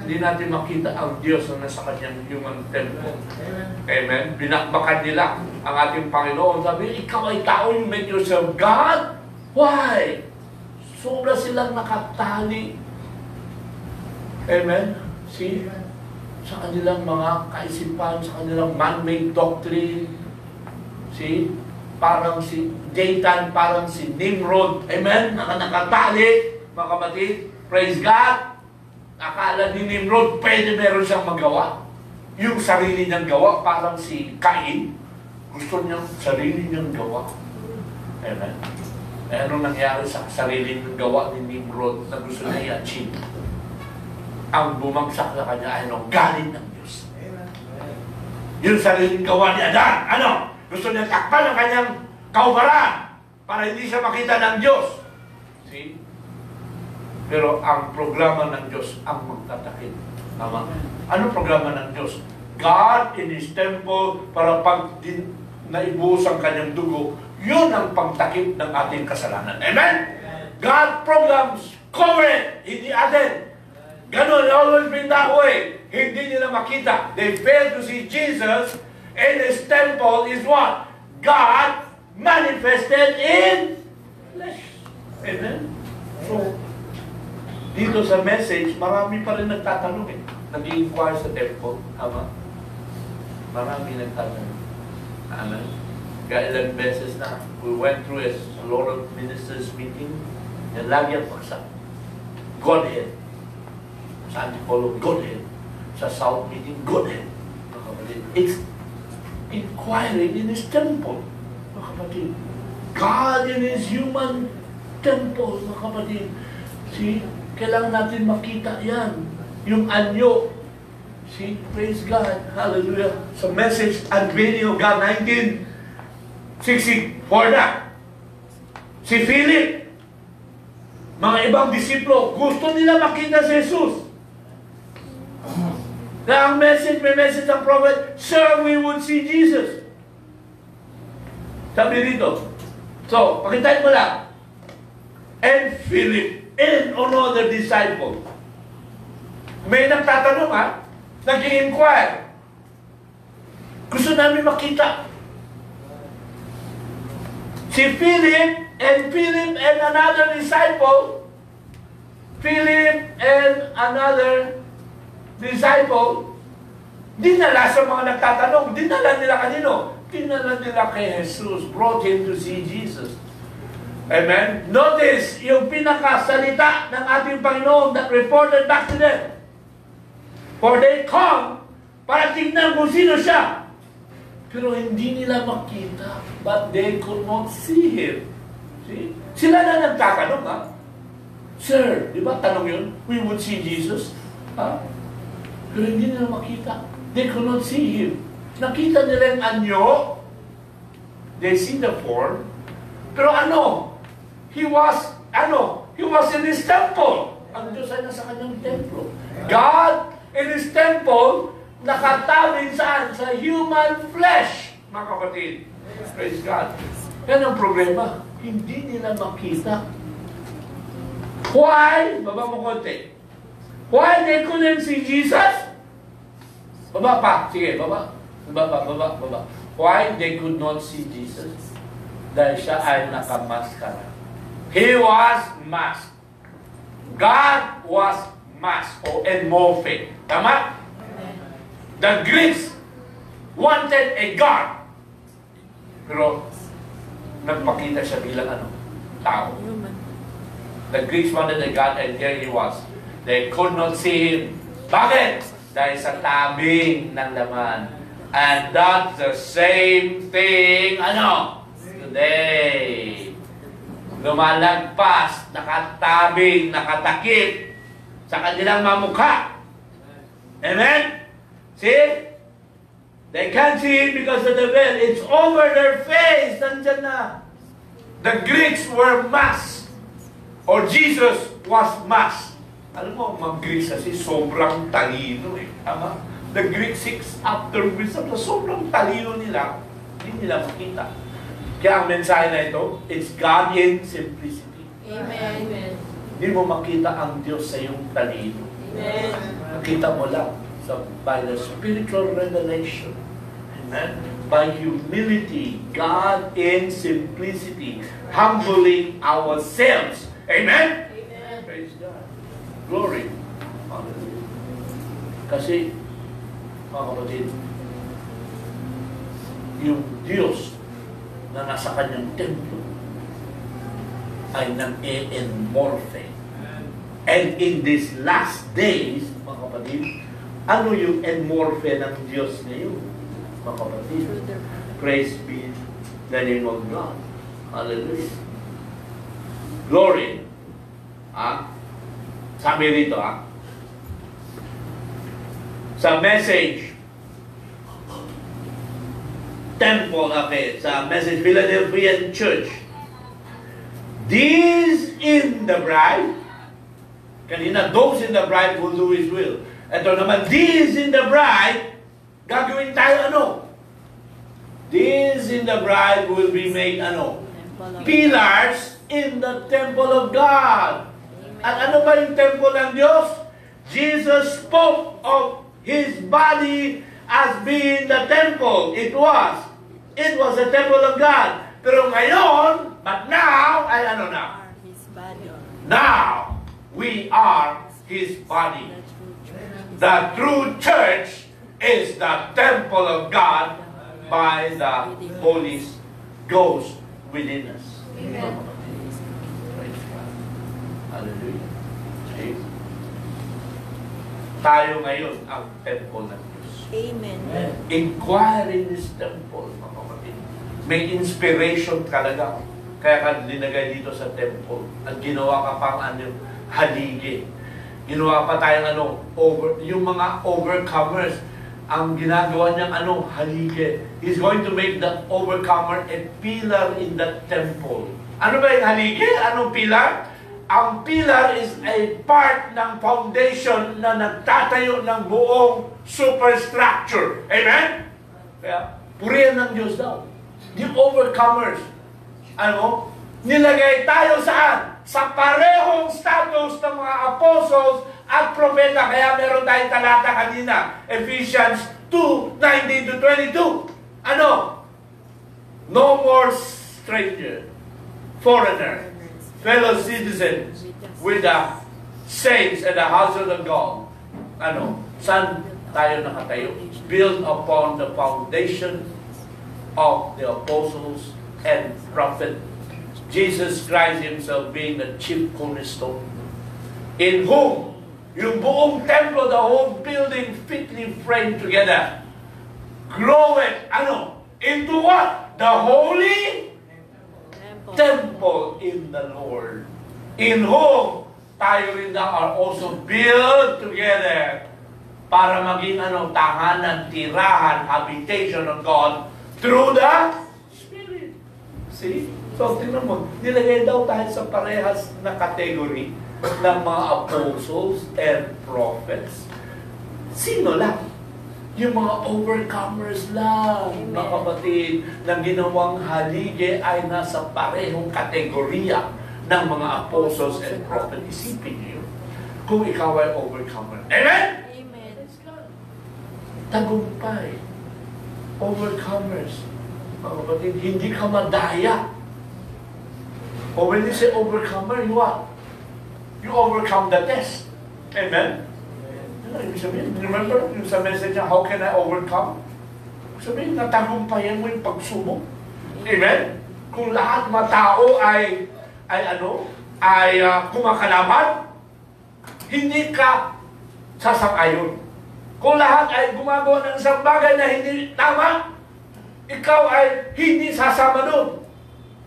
A: Hindi natin makita ang Diyos na nasa kanyang human temple. Amen? Binakbakan nila ang ating Panginoon. Sabi, ikaw ay tao, you make yourself God? Why? Sobra silang nakatali. Amen? See? Sa kanilang mga kaisipan, sa kanilang man-made doctrine. See? Parang si Dayton, parang si Nimrod. Amen? Nakatali, mga kapatid. Praise God. Akala ni Nimrod, pwede meron siyang magawa. Yung sarili niyang gawa, parang si Cain. Gusto niyang sarili niyang gawa. Amen? Eh, anong nangyari sa sarili niyang gawa ni Nimrod na gusto niya i-achieve? Ang bumagsak sa kanya ay galing ng Diyos. Yung sariling gawa ni Adan, ano? Gusto niya takpan ang kanyang kaubaran para hindi siya makita ng Diyos. See? Pero ang programa ng Diyos ang magtatakip. Tama? Anong programa ng Diyos? God in His temple para pag naibuhos ang kanyang dugo, yun ang pagtakip ng ating kasalanan. Amen? God programs cover it, hindi atin. Ganon, always been that way. Hindi nila makita. They fail to see Jesus in His temple is what? God manifested in flesh. Amen? So, dito sa message, marami pa rin nagtatanong eh. Nag-i-inquire sa temple. Tama? Marami nagtatanong. Amen? Kaya ilang beses na, we went through a lot of ministers meeting, and lagi ang paksa. Godhead. Sa Antipolo, Godhead. Sa South meeting, Godhead. It's inquiring in His temple. Mga kapatid. God in His human temple, mga kapatid. See? Kailangan natin makita yan. Yung anyo. See? Praise God. Hallelujah. Sa message and video, God 1964 na. Si Philip, mga ibang disipulo, gusto nila makita si Jesus. Na ang message, may message ng prophet, Sir, we would see Jesus. Sabi rito. So, pakitain mo lang. And Philip, and another disciple. May nagtatanong nag-i-inquire. Gusto namin makita. Si Philip and another disciple Philip and another disciple, dinala sa mga nagtatanong. Dinala nila kanino? Dinala nila kay Jesus. Brought him to see Jesus. Amen? Notice yung pinakasalita ng ating Panginoon that reported back to them. For they come para tignan kung sino siya. Pero hindi nila makita. But they could not see him. See? Sila na nagtatanong, ha? Sir, di ba tanong yun? We would see Jesus. Ha? Pero hindi nila makita. They could not see him. Nakita nila yung anyo. They see the form. Pero He was in His temple. Ang Diyos ay nasa kanyang templo. God in His temple, nakatabing saan? Sa human flesh, mga kapatid. Praise God. Yan ang problema. Hindi nila makita. Why? Baba mo konti. Why they couldn't see Jesus? Baba pa. Sige, baba. Baba. Why they could not see Jesus? Dahil siya ay nakamaskara. He was masked. God was masked or enmorphic. Tama? The Greeks wanted a God. Pero nagpakita siya bilang tao. The Greeks wanted a God and here he was. They could not see him. Bakit? Dahil sa tabing ng laman. And that's the same thing, today. Lumalagpas, nakatabing, nakatakip sa kanilang mamukha. Amen? See? They can't see him because of the veil. It's over their face. Nandyan na. The Greeks were masked. Or Jesus was masked. Alam mo, mga Greeks kasi sobrang talino eh. Tama? The Greeks seeks after wisdom. Sobrang talino nila. Hindi nila makita. Kaya ang mensahe na ito, it's God in simplicity.
B: Amen.
A: Hindi mo makita ang Diyos sa iyong talino.
B: Amen.
A: Makita mo lang by the spiritual revelation. Amen. By humility, God in simplicity, humbling ourselves. Amen?
B: Amen.
A: Praise God. Glory. Hallelujah. Kasi, mga kapatid, yung Diyos na nasa kanyang templo ay nang-e-enmorphe. And in these last days, mga kapatid, ano yung enmorphe ng Diyos ngayon? Mga kapatid, praise be the name of God. Hallelujah. Glory. Sabi rito, sa message, temple, sa message Philadelphian Church, these in the bride, kanina, those in the bride will do His will. Ito naman, these in the bride, gagawin tayo These in the bride will be made pillars in the temple of God. At ano ba yung temple ng Diyos? Jesus spoke of His body as being the temple. It was the temple of God. Pero ngayon, but now, ay na?
B: His body.
A: Now, we are His body. The true church is the temple of God by the Holy Ghost within us.
B: Amen.
A: Praise God. Hallelujah. See? Tayo ngayon ang temple ng Diyos.
B: Amen.
A: Inquire in this temple, mga kapatid. May inspiration talaga. Kaya ka linagay dito sa temple. At ginawa ka pang haligi. Ginawa pa tayong yung mga overcomers. Ang ginagawa niyang haligi. He's going to make the overcomer a pillar in the temple. Ano ba yung haligi? Anong pillar? Ang pillar is a part ng foundation na nagtatayo ng buong superstructure. Amen? Kaya, purihan ng Diyos daw. Yung overcomers, nilagay tayo saan? Sa parehong status ng mga apostles at propeta. Kaya meron tayong talata kanina, Ephesians 2:19-22. No more stranger, foreigner, fellow citizen with the saints and the household of God. Ano? Saan tayo nakatayo? Built upon the foundation of the apostles and prophet, Jesus Christ Himself being the chief cornerstone, in whom yung buong templo, the whole building fitly framed together, groweth, ano? Into what? The holy temple in the Lord, in whom tayo rin na are also built together para maging ano, tahanan, tirahan, habitation of God through the Spirit. See? So, tingnan mo, nilagay daw tayo sa parehas na category ng mga apostles and prophets. Sino lang? Yung mga overcomers lang, mga kapatid, na ginawang haligi ay nasa parehong kategorya ng mga apostles and prophets. Isipin niyo kung ikaw ay overcomer. Amen?
B: Amen.
A: Tagumpay. Overcomers. Mga kapatid, hindi ka madaya. Or when you say overcomer, you what? You overcome the test. Amen? Ano ibig sabihin? Remember yung sa message niya, how can I overcome? Sabihin, natagumpayan mo yung pagsubok. Amen? Kung lahat mga tao ay kumakalaban, hindi ka sasang-ayon. Kung lahat ay gumagawa ng isang bagay na hindi tama, ikaw ay hindi sasama doon.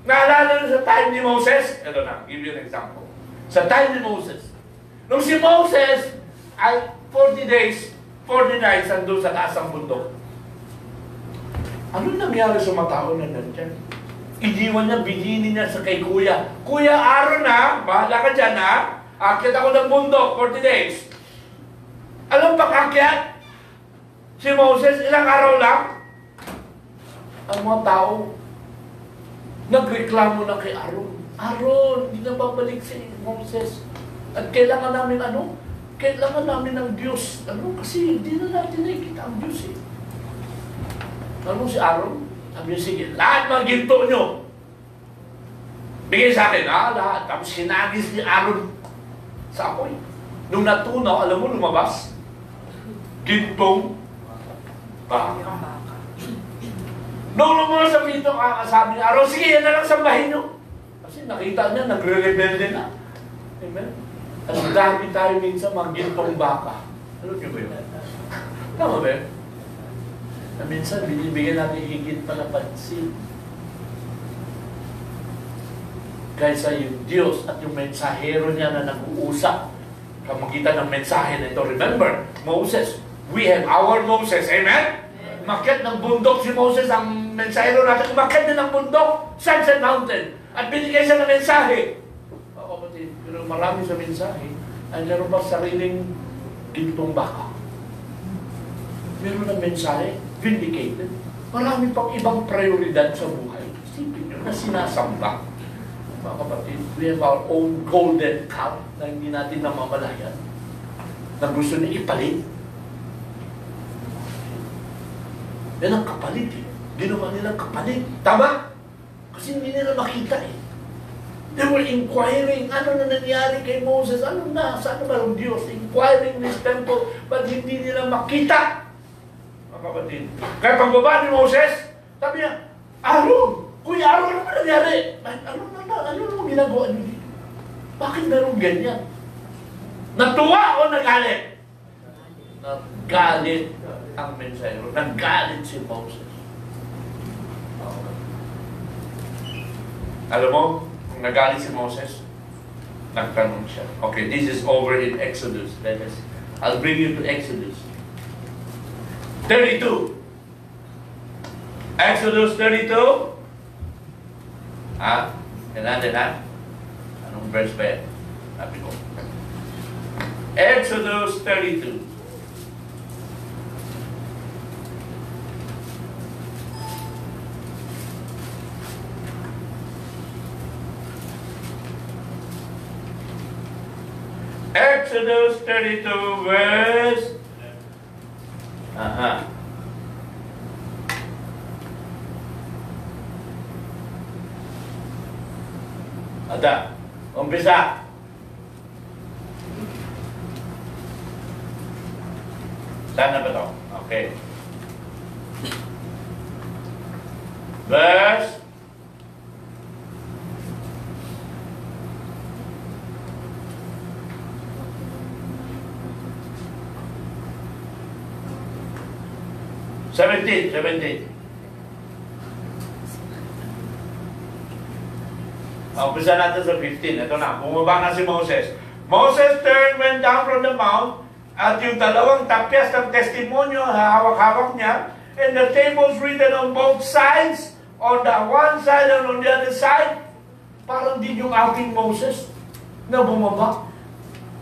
A: Naalala na sa time ni Moses? Ito na, give you an example. Sa time ni Moses. Nung si Moses ay 40 days, 40 nights andun sa taas ng bundok. Ano nangyari sa mga tao na nandyan? Iniwan niya, bininin niya sa kay Kuya. Kuya, Aaron na, bahala ka dyan ha. Akit ako ng bundok, 40 days. Alam pa kakyat? Si Moses, ilang araw lang? Ang mga tao, nagreklamo na kay Aaron. Aaron, hindi na babalik si Moses. At kailangan namin kailangan namin ng Diyos. Kasi hindi na natin nakikita ang Diyos eh. Si Aaron? Sabi niya, sige, lahat mga ginto nyo. Bigay sa akin, lahat. Tapos sinagis ni Aaron sa apoy. Nung natunaw, alam mo, lumabas. Gintong baka. Nung lumabas sa pito, sabi ni Aaron, sige, yan na lang sambahin nyo. Kasi nakita niya, nagre-rebelde na. Amen? At dami tayo minsan mga gintong baka. Alam niyo ba yun? Tama ba yun? Na minsan, binibigyan natin higit pa na pansin. Kaysa yung Diyos at yung mensahero niya na nag-uusap. Kamagitan ng mensahe na ito. Remember, Moses. We have our Moses. Amen? Umakyat ng bundok si Moses, ang mensahero natin. Umakyat din ng bundok, Sunset Mountain. At binigay siya ng mensahe. Pero marami sa mensahe ay meron pa sariling gintong baka. Meron ng mensahe, vindicated. Marami pang ibang prioridad sa buhay. Isipin nyo na sinasamba. Mga kapatid, we have our own golden cup na hindi natin namamalayan. Na gusto niya ipalit. Yan ang kapalit eh. Ginawa nilang kapalit. Tama? Kasi hindi nila makita eh. They were inquiring, ano na nangyari kay Moses? Ano na? Saan ba ang Diyos? Inquiring this temple, but hindi nila makita. Mga kapatid. Kaya pagbaba ni Moses, sabi niya, Aaron! Kuya Aaron, ano ba nangyari? Ano ginagawa niyo dito? Bakit meron ganyan? Natuwa o nagalit? Nagalit ang mensahero. Nagalit si Moses. Alam mo, nagalit si Moses, nagtanong siya. Okay, this is over in Exodus. I'll bring you to Exodus 32. Exodus 32. Kailan? Anong verse ba yan? Sabi ko. Exodus 32. Exodus 32 verse Ada, umpisa. Okay. Verse 17. Umpisa natin sa 15. Ito na. Bumaba na si Moses. Moses went down from the mount, at yung dalawang tapyas ng testimonyo, hawak-hawak niya, and the tables written on both sides, on the one side and on the other side. Parang din yung aking Moses na bumaba.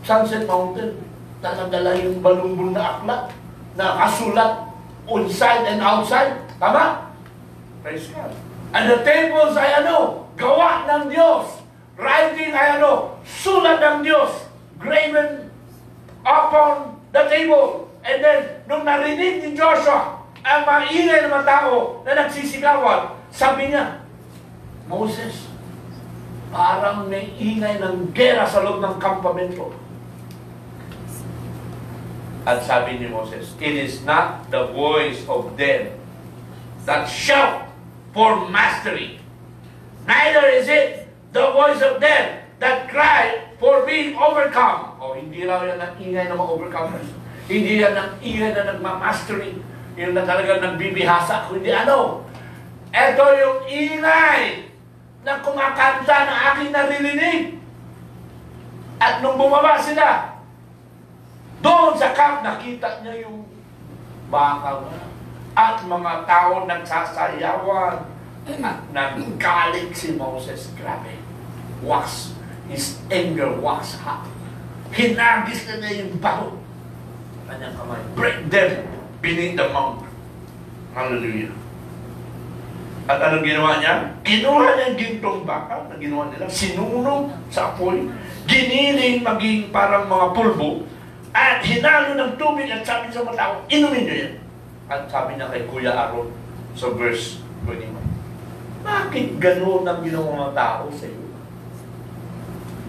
A: Sunset Mountain. Nakadala yung balumbong na aklat, nakasulat inside and outside. Tama? Praise God. And the tables ay gawa ng Diyos. Writing ay sulat ng Diyos. Graven upon the table. And then, nung narinig ni Joshua ang maingay ng mga tao na nagsisigawan, sabi niya, Moses, parang may ingay ng gera sa loob ng kampamento. At sabi ni Moses, it is not the voice of them that shout for mastery. Neither is it the voice of them that cry for being overcome. Hindi raw yan ang ingay na ma-overcome. Hindi yan ang ingay na nagmamastery. Yung na talaga nagbibihasa. Hindi Ito yung ingay na kumakanta na aking naririnig. At nung bumaba sila, doon sa camp, nakita niya yung baka at mga tao nagsasayawan at naggalit si Moses. Grabe. His anger was hot. Hinagis na niya yung baho. Kanyang kamay. Break them beneath the mount. Hallelujah. At anong ginawa niya? Kinuha niya yung gintong baka na ginawa nila. Sinunog sa apoy. Giniling maging parang mga pulbo. At hinalo ng tubig at sabi sa mga tao, inumin niyo yan. At sabi niya kay Kuya Aaron sa verse 21, bakit gano'n ang ginawa mga tao sa iyo?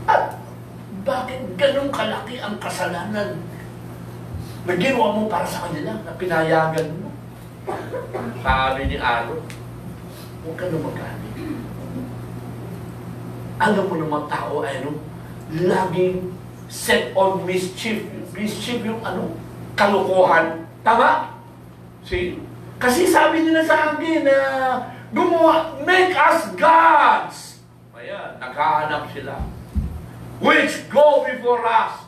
A: At bakit gano'n kalaki ang kasalanan na ginawa mo para sa kanila, na pinayagan mo? Sabi ni Aaron, huwag ka na magalit. Alam mo ng mga tao ay laging set on mischief. Mischief yung kalokohan. Tama? See? Kasi sabi nila sa akin na gumawa, make us gods. Ayan, naghahanap sila. Which go before us.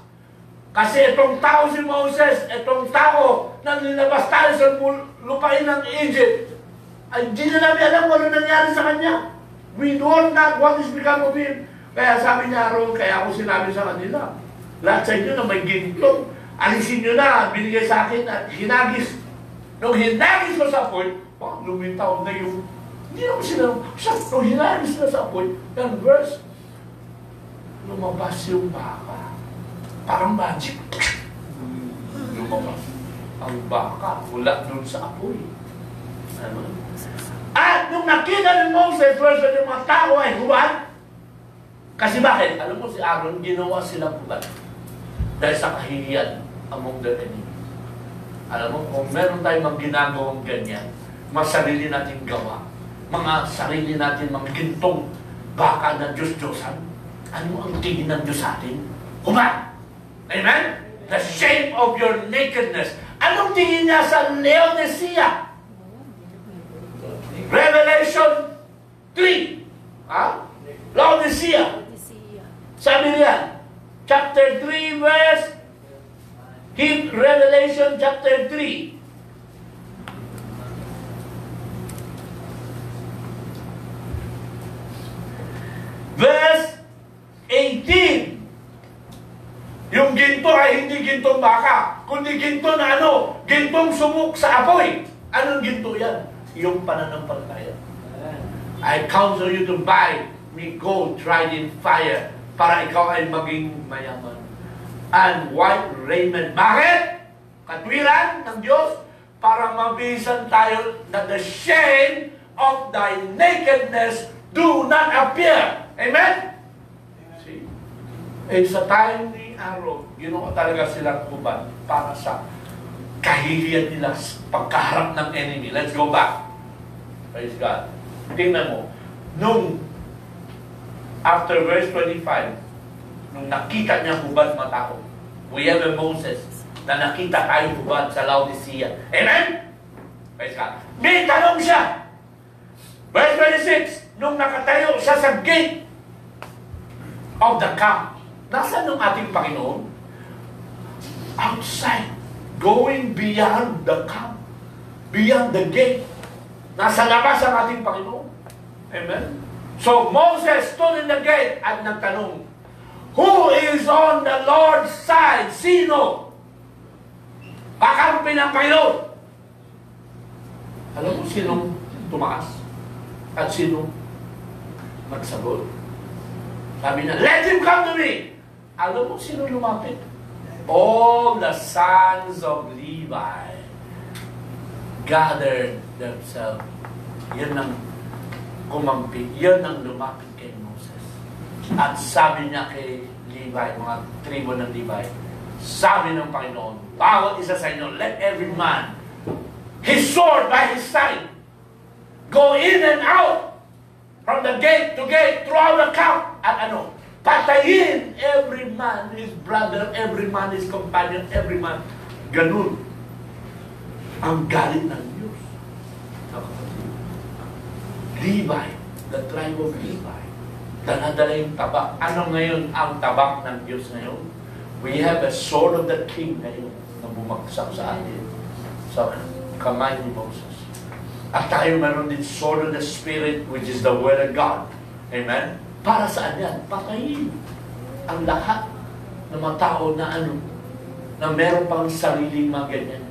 A: Kasi itong tao si Moses, itong tao na nilabas tayo sa lupain ng Egypt, ay hindi na namin alam kung ano nangyari sa kanya. We know not what is become of him. Kaya sabi niya Aaron, kaya ako sinabi sa kanila, lahat sa inyo na may ginto, alisin nyo na, binigay sa akin at hinagis. Nung hinagis ko sa apoy, lumitaw na yung, hindi naman sila, nung hinagis na sa apoy, yung verse, lumabas yung baka. Parang magic. Lumabas ang baka mula dun sa apoy. At nung nakita ni Moses, verse yung mga tao ay huwag. Kasi bakit? Alam mo si Aaron, ginawa silang huwag. Dahil sa kahihiyan among the enemy. Alam mo, kung meron tayong mga ginagawang ganyan, mga sarili natin gawa, mga sarili natin, mga gintong baka na Diyos-Diyosan, ano ang tingin ng Diyos sa atin? Huma! Amen? The shame of your nakedness. Anong tingin niya sa Laodicea? Revelation 3. Laodicea. Sabi niya, chapter 3 verse, Revelation chapter 3. Verse 18. Yung ginto ay hindi gintong baka, kundi ginto na gintong sumuk sa apoy. Anong ginto yan? Yung pananampalataya. I counsel you to buy me gold tried in fire para ikaw ay maging mayaman. And white raiment. Bakit? Katwiran ng Diyos para mabisan tayo na the shame of thy nakedness do not appear. Amen? See? Sa time ni Aaron, ginawa talaga silang hubad para sa kahihiyan nila sa pagkaharap ng enemy. Let's go back. Praise God. Tingnan mo. After verse 25, nung nakita niya hubad matao, we have a Moses na nakita tayo hubad sa Laodicea. Amen? Praise God. May tanong siya. Verse 26, nung nakatayo siya sa gate of the camp, nasaan ang ating Panginoon? Outside. Going beyond the camp. Beyond the gate. Nasa labas ang ating Panginoon. Amen? So Moses stood in the gate at nagtanong, who is on the Lord's side? Sino? Kakampi ng Panginoon. Alam mo sinong tumaas? At sino nagsagot? Sabi niya, let him come to me. Alam mo sino lumapit? All the sons of Levi gathered themselves. Yan ang kumampi. Yan ang lumapit kay Moses. At sabi niya kay Levi, mga tribo ng Levi, sabi ng Panginoon, bawat isa sa inyo, let every man his sword by his side go in and out from the gate to gate throughout the camp. At ano? Patayin every man his brother, every man his companion, every man. Ganun ang galit ng Diyos. Levi, the tribe of Levi, dala-dala yung tabak. Ano ngayon ang tabak ng Diyos ngayon? We have a sword of the king ngayon na bumagsak sa atin sa kamay ni Moses. At tayo meron din sword of the Spirit, which is the Word of God. Amen? Para saan yan? Patayin ang lahat ng mga tao na na meron pang sariling mga ganyan.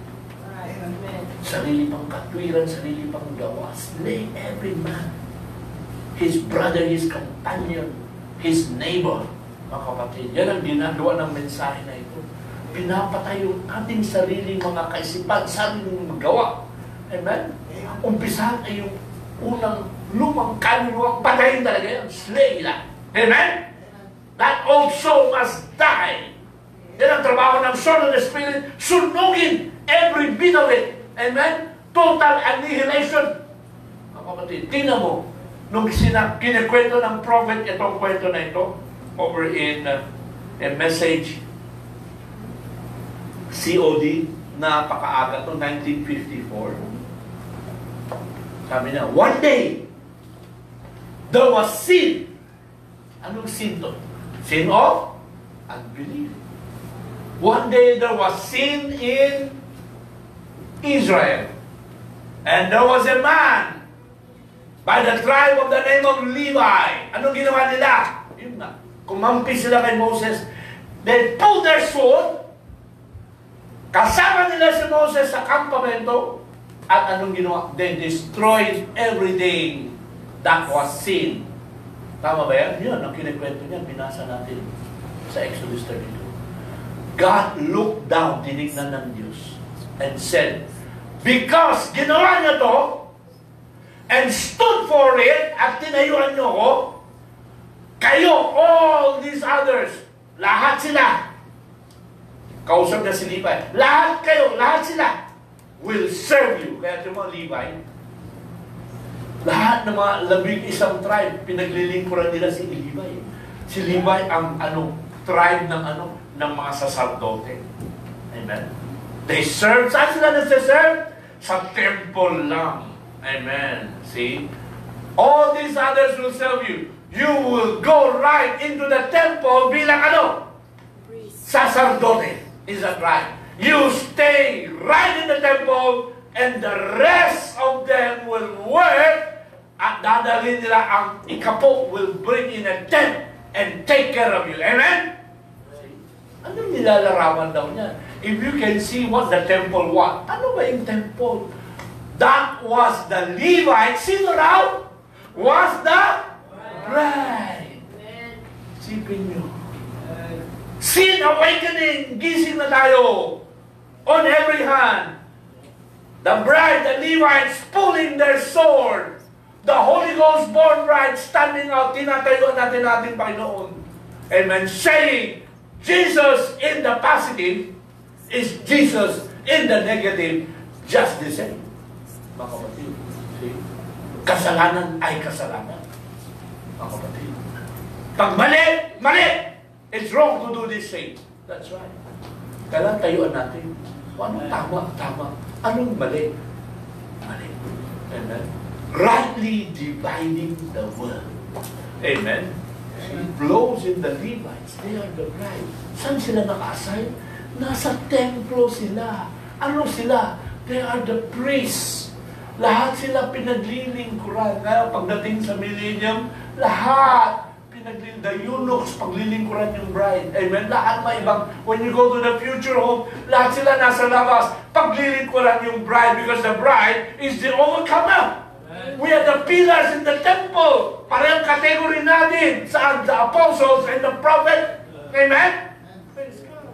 A: Sarili pang katwiran, sarili pang gawa. Slay every man. His brother, his companion, his neighbor. Mga kapatid, yan ang ginagawa ng mensahe na ito. Pinapatay yung ating sariling mga kaisipan, sariling mga gawa. Amen? Umpisahan ay yung unang lumang kaluluwang patayin talaga yan. Slay lang. Amen? That old soul must die. Yan ang trabaho ng sword of the Spirit. Sunugin every bit of it. Amen? Total annihilation. Mga kapatid, tingnan mo, nung kinikwento ng prophet itong kwento na ito, over in a message, COD, napakaaga to, 1954. Sabi na, one day, there was sin. Anong sin to? Sin of unbelief. One day, there was sin in Israel. And there was a man by the tribe of the name of Levi. Anong ginawa nila? Yun na. Kumampi sila kay Moses. They pulled their sword. Kasama nila si Moses sa kampamento. At anong ginawa? They destroyed everything that was sin. Tama ba yan? Yun, ang kinikwento niya, binasa natin sa Exodus 32. God looked down, tinignan ng Diyos, and said, because ginawa niyo to, and stood for it, at tinayuan niyo ko, kayo, all these others, lahat sila, kausap na si Levi, lahat kayo, lahat sila, will serve you. Kaya yung mga Levi, lahat ng mga 11 tribe, pinaglilingkuran nila si Levi. Si Levi ang tribe ng mga sacerdote. Amen? They serve, saan sila nasa-serve? Sa temple lang. Amen. See? All these others will serve you. You will go right into the temple bilang sacerdote. Is that right? You stay right in the temple and the rest of them will work at dadalhin nila ang ikapo will bring in a tent and take care of you. Amen? Anong nilalarawan daw niya? If you can see what the temple was. Ano ba yung temple? That was the Levite. Sino raw? Was the bride. Sipin nyo. Sin awakening. Gising na tayo. On every hand. The bride, the Levites pulling their sword. The Holy Ghost born bride standing out. Tinatayo natin ating Panginoon. Amen. Saying, Jesus in the positive is Jesus In the negative, just the same. Mga kapatid, see? Kasalanan ay kasalanan. Mga kapatid. Pag mali, mali! It's wrong to do this thing. That's right. Kailangan tayuan natin. Kung anong tama, tama. Anong mali? Mali. Amen? Rightly dividing the word. Amen? It blows in the Levites. They are the bride. Saan sila naka-assign? Nasa templo sila. Ano sila? They are the priests. Lahat sila pinaglilingkuran. Kaya pagdating sa millennium, lahat the eunuchs, paglilingkuran yung bride. Amen? Lahat may ibang, when you go to the future home, lahat sila nasa labas, paglilingkuran yung bride because the bride is the overcomer. Amen. We are the pillars in the temple. Parang category natin sa the apostles and the prophet. Amen? Praise God.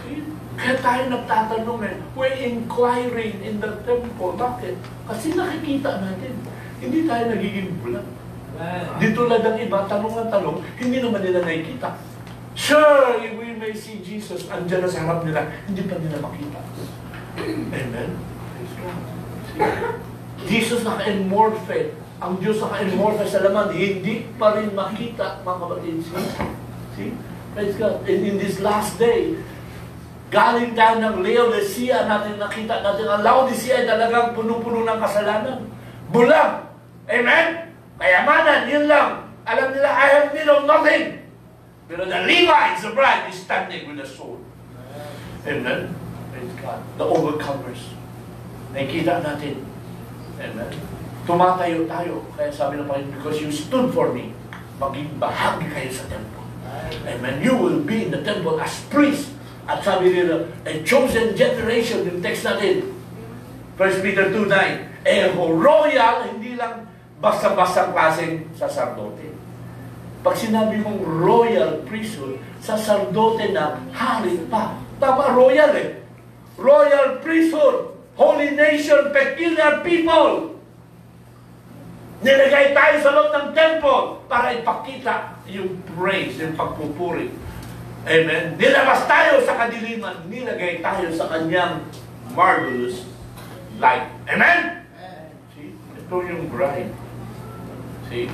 A: See? Kaya tayo nagtatanong we're inquiring in the temple. Bakit? Kasi nakikita natin. Hindi tayo nagiging bulag. Di tulad ng iba, tanong ng tanong, hindi naman nila nakikita. Sure, if we may see Jesus, andyan na sa harap nila, hindi pa nila makita. Amen? Praise God. Jesus naka-enmorphe. Ang Diyos naka-enmorphe sa laman, hindi pa rin makita, mga kapatid. See? Praise God. And in this last day, galing tayo ng Laodicea, natin nakita natin, ang Laodicea ay talagang puno-puno ng kasalanan. Bulag. Amen? Kayamanan, yun lang. Alam nila, I have need of nothing. Pero the Levites, the bride, is standing with a sword. Amen? Praise God. The overcomers. Nakikita natin. Amen? Tumatayo tayo. Kaya sabi ng Panginoon, because you stood for me, maging bahagi kayo sa temple. Amen? You will be in the temple as priest. At sabi nila, a chosen generation, yung text natin. 1 Peter 2:9. Royal, hindi lang basta-basta klaseng saserdote. Pag sinabi mong royal priesthood, saserdote na hari pa. Tama, royal Royal priesthood, holy nation, peculiar people. Nilagay tayo sa loob ng temple para ipakita yung praise, yung pagpupuri. Amen? Nilabas tayo sa kadiliman, nilagay tayo sa kanyang marvelous light. Amen? See? Ito yung bride. See?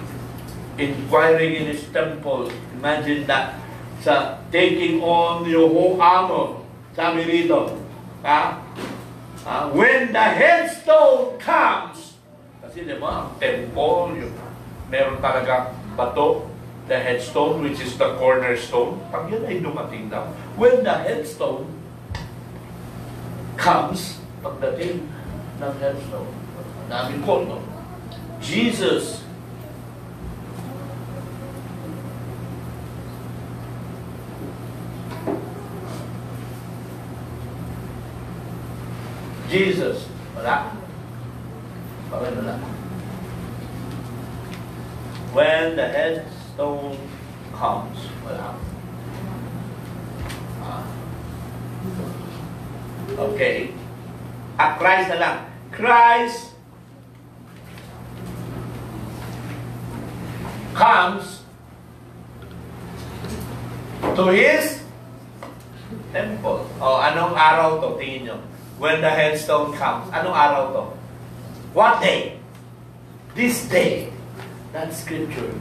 A: Inquiring in His temple. Imagine that. Sa taking on your whole armor. Sabi rito. When the headstone comes, kasi diba, ang temple, yung, meron talaga bato, the headstone, which is the cornerstone. Pag yun ay dumating daw. When the headstone comes, pagdating ng headstone, namin ko, no? Jesus wala. Bakit wala? When the headstone comes, wala. Okay. Christ na lang. Christ comes to His temple. Anong araw to? Tingin nyo. When the headstone comes. Anong araw to? What day? This day. That's scripture.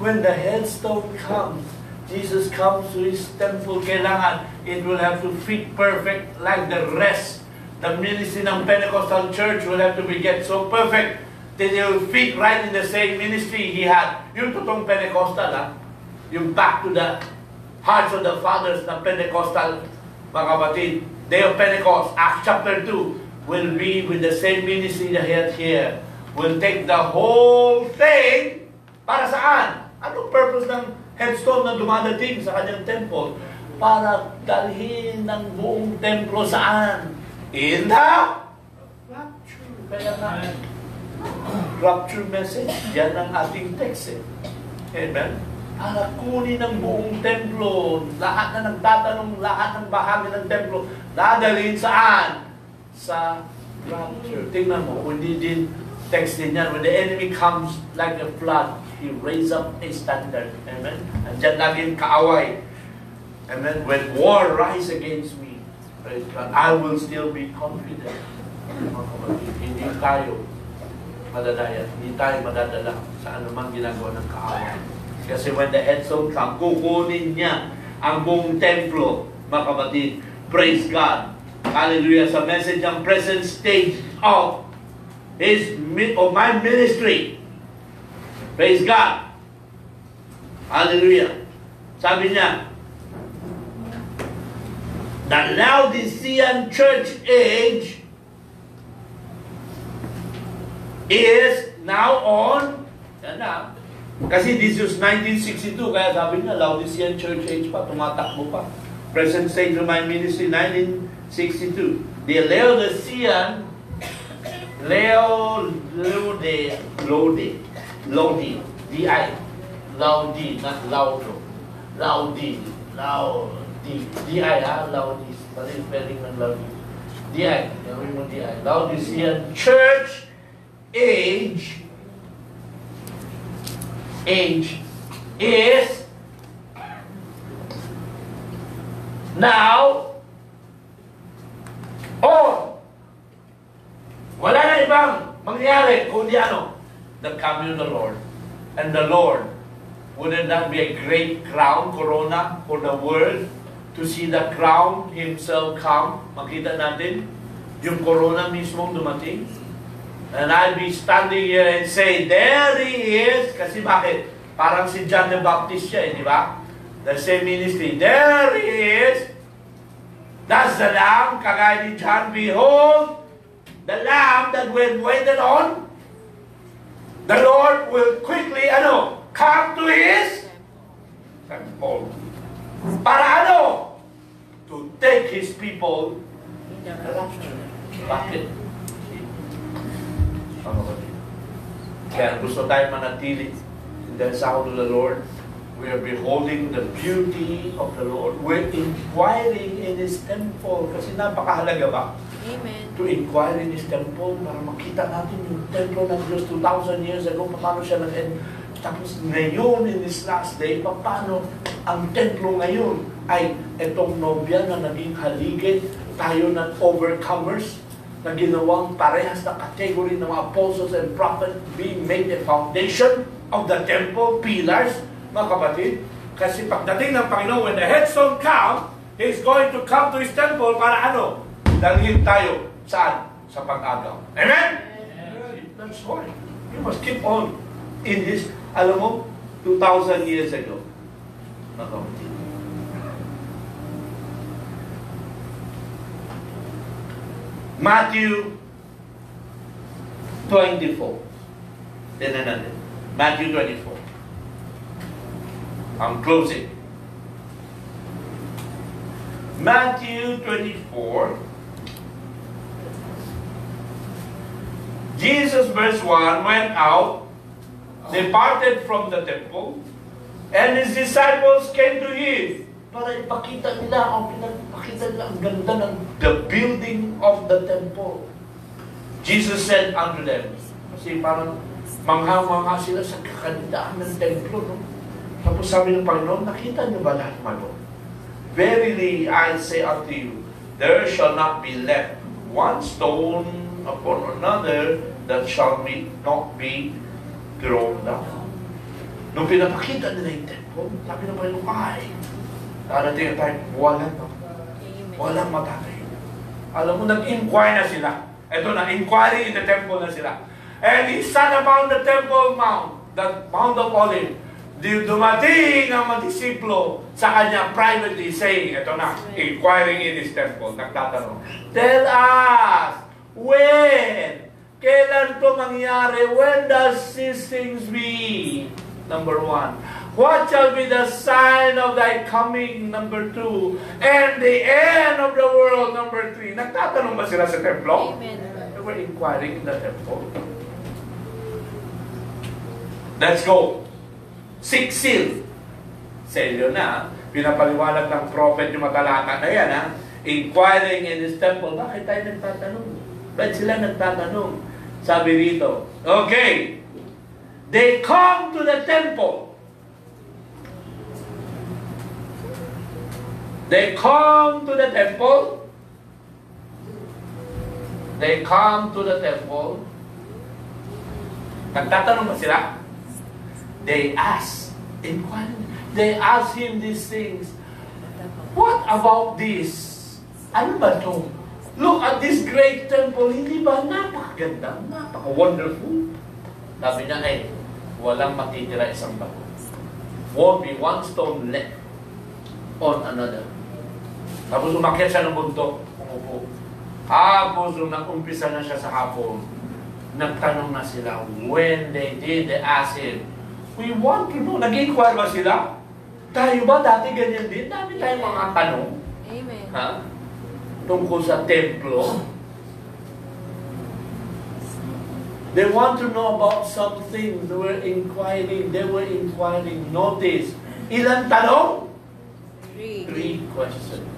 A: When the headstone comes, Jesus comes to His temple, kailangan it will have to fit perfect like the rest. The ministry ng Pentecostal church will have to get so perfect that it will fit right in the same ministry He had. Yung totoong Pentecostal, yung back to the hearts of the fathers ng Pentecostal, mga kapatid, Day of Pentecost, Acts chapter 2, will be with the same ministry that He had here. Will take the whole thing para saan? Anong purpose ng headstone na dumadating sa kanyang temple? Para dalhin ng buong templo saan? In the rapture. Kaya nga, rapture message, yan ang ating text. Amen? Para kunin ng buong templo, lahat na nagtatanong, lahat ng bahagi ng templo, dadalhin saan? Sa rapture. Tingnan mo, hindi din text din yan. When the enemy comes like a flood, He raise up a standard. Amen? Andiyan laging kaaway. Amen? When war rise against me, Praise God. I will still be confident. Mga kapatid, hindi tayo madadaya, hindi tayo madadala sa anumang ginagawa ng kaaway. Kasi when the head zone comes, kukunin niya ang buong templo, mga kapatid. Praise God. Hallelujah. Sa message ng present stage of my ministry. Praise God. Hallelujah. Sabi niya, the Laodicean church age is now on, yan na. Kasi this was 1962, kaya sabi niya, Laodicean church age pa, tumatakbo pa. Present stage of my ministry, 1962. The Laodicean, Lodi, D-I, Laudi, not Laudo. Laudi, D-I, ha? Laudi, pati spelling ng Laudi. D-I, gawin mo D-I. Laodicean church age is now on. Wala na ibang mangyari kundi ano? The coming of the Lord. And the Lord, wouldn't that be a great crown, corona, for the world to see the crown Himself come? Makita natin yung corona mismo dumating. And I'll be standing here and say, there He is. Kasi bakit? Parang si John the Baptist siya, di ba? The same ministry. There He is. That's the Lamb, kagaya ni John. Behold, the Lamb that we waited on. The Lord will quickly, come to His temple. Para to take His people. Bakit? Kaya gusto tayo manatili in the sound of the Lord. We are beholding the beauty of the Lord. We're inquiring in His temple. Kasi napakahalaga ba?
B: Amen.
A: To inquire in His temple para makita natin yung templo ng Diyos 2,000 years ago, paano siya nag-end. Tapos ngayon, in this last day, paano ang templo ngayon ay itong nobya na naging haligid, tayo ng overcomers, na ginawang parehas na category ng mga apostles and prophets being made the foundation of the temple, pillars, mga kapatid. Kasi pagdating ng Panginoon, when the headstone comes, He's going to come to His temple para dalhin tayo saan? Sa pag-agaw. Amen? That's why. You must keep on in His, 2,000 years ago. Mga kapatid. Matthew 24. Tignan natin. Matthew 24. I'm closing. Matthew 24. Jesus, verse 1, went out, departed from the temple, and His disciples came to Him. Para ipakita nila, pinagpakita nila ang ganda ng the building of the temple. Jesus said unto them, kasi parang mangha-mangha sila sa kakandaan ng templo. No? Tapos sabi ng Panginoon, nakita niyo ba lahat malo? Verily I say unto you, there shall not be left one stone upon another that shall not be thrown down. Nung pinapakita nila yung temple, sabi ng Panginoon, ay, darating tayo, walang matatayo. Alam mo, nag-inquire na sila. Ito na, inquiry in the temple na sila. And He sat upon the temple mount, the Mount of Olives. Dumating ang mga disiplo sa kanya privately saying, ito na, inquiring in His temple, nagtatanong, tell us, when? Kailan ito mangyari? When does these things be? Number 1. What shall be the sign of Thy coming? Number 2. And the end of the world? Number 3. Nagtatanong ba sila sa templo?
B: Amen.
A: They were inquiring in the temple. Let's go. 6 seal. Selyo na. Pinapaliwanag ng prophet yung matalata na yan. Inquiring in His temple. Bakit tayo nagtatanong? Bakit sila nagtatanong? Sabi rito, okay. They come to the temple. They come to the temple they come to the temple. Nagtatanong ba sila? They ask. They ask him these things. What about this? Ano ba ito? Look at this great temple. Hindi ba napakaganda? Napaka-wonderful. Sabi niya, walang matitira isang bato. Won't be one stone left on another. Tapos umakyat siya ng bundok. Umupo. Tapos nung nag-umpisa na siya sa hapon, nagtanong na sila. When they did, they asked him, we want to know. Nag-inquire ba sila? Tayo ba dati ganyan din? Dami tayong mga tanong.
B: Amen.
A: Ha? Tungkol sa templo. They want to know about something. They were inquiring. Notice, ilang tanong? 3 questions.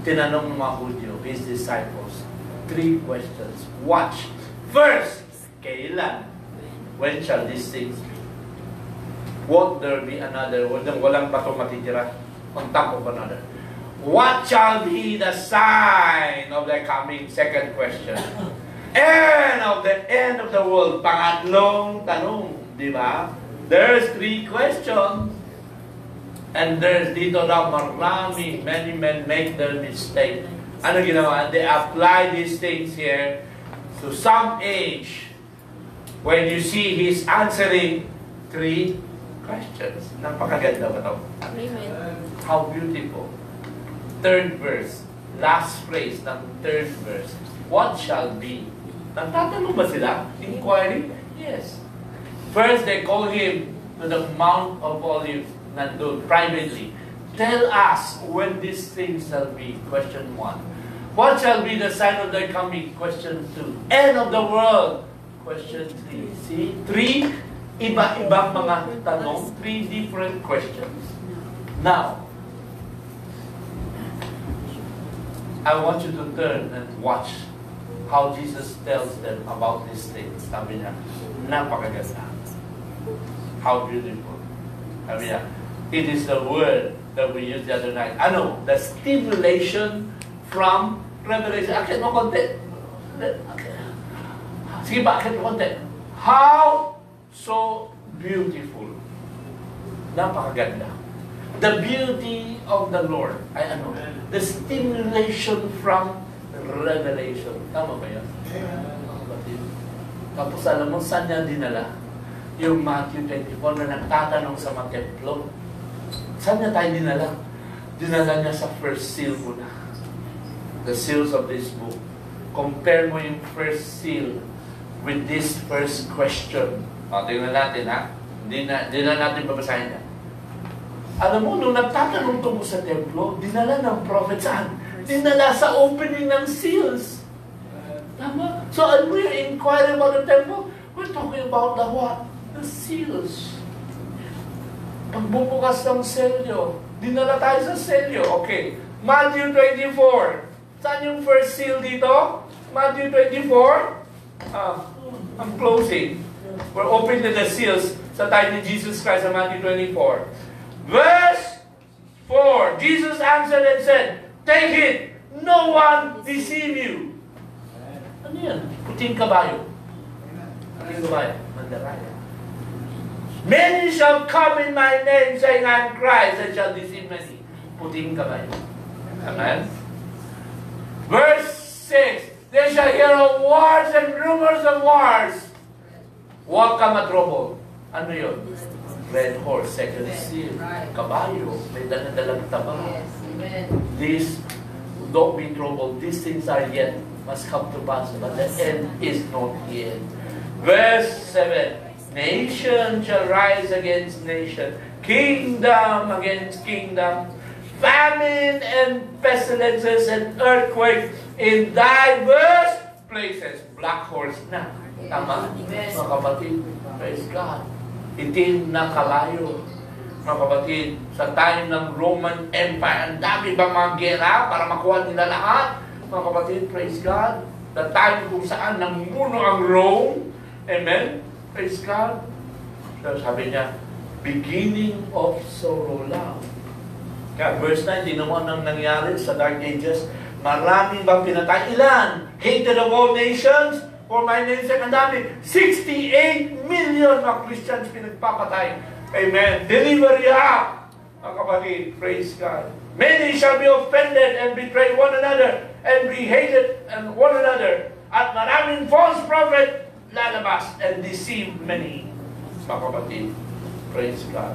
A: Tinanong ng mga Hudyo, his disciples, 3 questions. Watch. First, kailan? When shall these things be? Won't there be another? Walang batong matitira on top of another. What shall be the sign of the coming? Second question. And of the end of the world. Pangatlong tanong. Di ba? There's 3 questions. And there's dito na marami, many men make their mistake. Ano ginawa? They apply these things here to some age. When you see he's answering 3 questions. Napakaganda ba ito?
B: Amen.
A: How beautiful. 3rd verse. Last phrase ng 3rd verse. What shall be? Nagtatanong ba sila? Inquiry? Yes. First, they call him to the Mount of Olives, nandun, privately. Tell us when these things shall be. Question 1. What shall be the sign of their coming? Question 2. End of the world. Question 3. See? 3 iba-ibang mga tanong. 3 different questions. Now, I want you to turn and watch how Jesus tells them about these things. Sabi niya, napakaganda. How beautiful. Sabi niya, it is the word that we used the other night. Ano? The stimulation from Revelation. Akit mo konti. Sige ba, akit mo konti. How so beautiful. Napakaganda. The beauty of the Lord. Ay ano? The stimulation from Revelation. Tama ba yan? Tapos alam mo, saan niya dinala? Yung Matthew 24 na nagtatanong sa mga templo. Saan niya tayo dinala? Dinala niya sa first seal muna. The seals of this book. Compare mo yung first seal with this first question. O, tingnan natin ha. Hindi na natin babasahin na. Alam mo, nung nagtatanong tungkol sa templo, dinala ng prophet saan? Dinala sa opening ng seals. Tama? So, when we're inquiring about the temple, we're talking about the what? The seals. Pagbubukas ng selyo, dinala tayo sa selyo. Okay. Matthew 24. Saan yung first seal dito? Matthew 24. I'm closing. We're opening the seals sa tayo ni Jesus Christ sa Matthew 24. Verse 4. Jesus answered and said, take it, no one deceive you. Ano yan? Puting kabayo. Puting kabayo. Mandaraya. Many shall come in my name, saying, I am Christ, and shall deceive many. Puting kabayo. Amen? Verse 6. They shall hear of wars and rumors of wars. Welcome at trouble. Ano yun? Red horse, second seal. Kabayo, may dalang tabang. These, don't be troubled. These things are yet, must come to pass, but the end is not yet. Verse 7. Nation shall rise against nation, kingdom against kingdom, famine and pestilences and earthquakes in diverse places. Black horse na. Tama? Mga kapatid, praise God. Itim na kalayo. Mga kapatid, sa time ng Roman Empire, ang dami bang mga gera para makuha nila lahat? Mga kapatid, praise God. The time kung saan namuno ang Rome. Amen? Praise God. So sabi niya, beginning of sorrow lang. Kaya verse 9, di naman ang nangyari sa Dark Ages. Maraming bang pinatay? Ilan? Hated of all nations, for my name's sake, ang dami. 68 million mga Christians pinagpapatay. Amen. Deliver you up. Mga kapatid, praise God. Many shall be offended and betray one another and be hated and one another. At maraming false prophet lalabas and deceive many. Mga kapatid, praise God.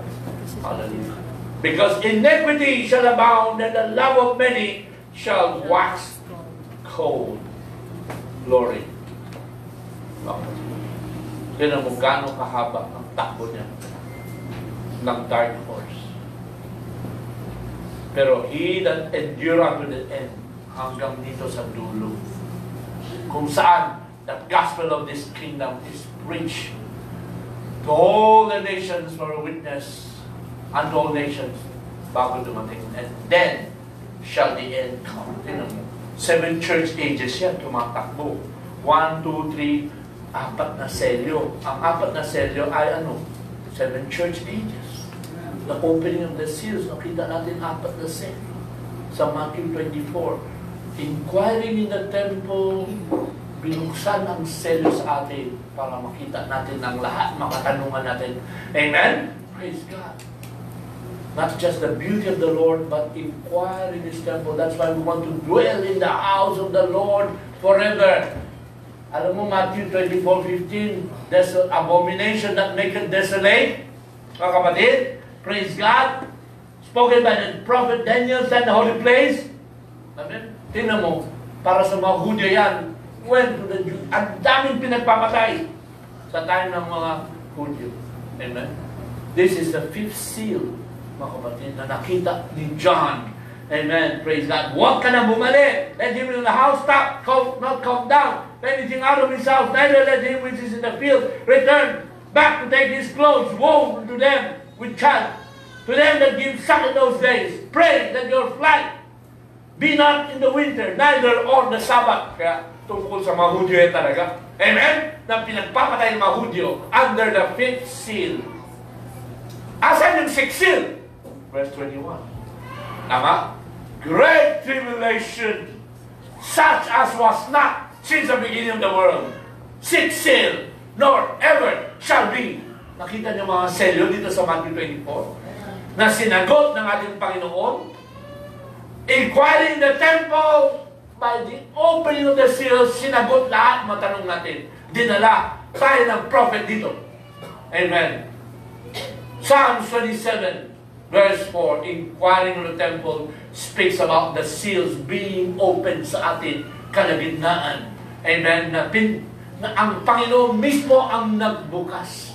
A: Hallelujah. Because iniquity shall abound and the love of many shall wax cold. Glory. Tignan mo gano'ng kahaba ang takbo niya ng dark horse. Pero he that endure unto the end, hanggang dito sa dulo, kung saan the gospel of this kingdom is preached to all the nations for a witness unto all nations bago dumating. And then shall the end come. Tignan mo. 7 church ages yan, tumatakbo. 1, 2, 3, 4 na selyo. Ang 4 na selyo ay ano? 7 church ages. The opening of the seals, nakita natin 4 na selyo. Sa Matthew 24, inquiring in the temple, binuksan ang selyo sa atin para makita natin ang lahat, makatanungan natin. Amen? Praise God. Not just the beauty of the Lord, but inquire in His temple. That's why we want to dwell in the house of the Lord forever. Alam mo, Matthew 24:15, there's an abomination that maketh desolate. Mga kapatid, praise God. Spoken by the prophet Daniel in the holy place. Amen? Tingnan mo, para sa mga Hudyo yan, went to the Jews. Ang daming pinagpamatay sa time ng mga Hudyo. Amen? This is the 5th seal, mga kapatid, na nakita ni John. Amen. Praise God. Huwag ka na bumalik. Let him in the house stop, not come down. Anything out of his house, neither let him which is in the field return back to take his clothes. Woe to them with child. To them that give suck in those days. Pray that your flight be not in the winter, neither on the Sabbath. Kaya tungkol sa mga Hudyo talaga. Amen? Na pinagpapatay ng mga Hudyo under the 5th seal. Asan yung 6th seal? Verse 21. Tama? Great tribulation, such as was not since the beginning of the world. 6th seal, nor ever shall be. Nakita niyo mga selyo dito sa Matthew 24 na sinagot ng ating Panginoon. Inquiring the temple, by the opening of the seals, sinagot lahat matanong natin. Dinala tayo ng prophet dito. Amen. Psalms 27 verse 4, inquiring of the temple, speaks about the seals being opened sa atin kalagitnaan. Amen. Na ang Panginoon mismo ang nagbukas.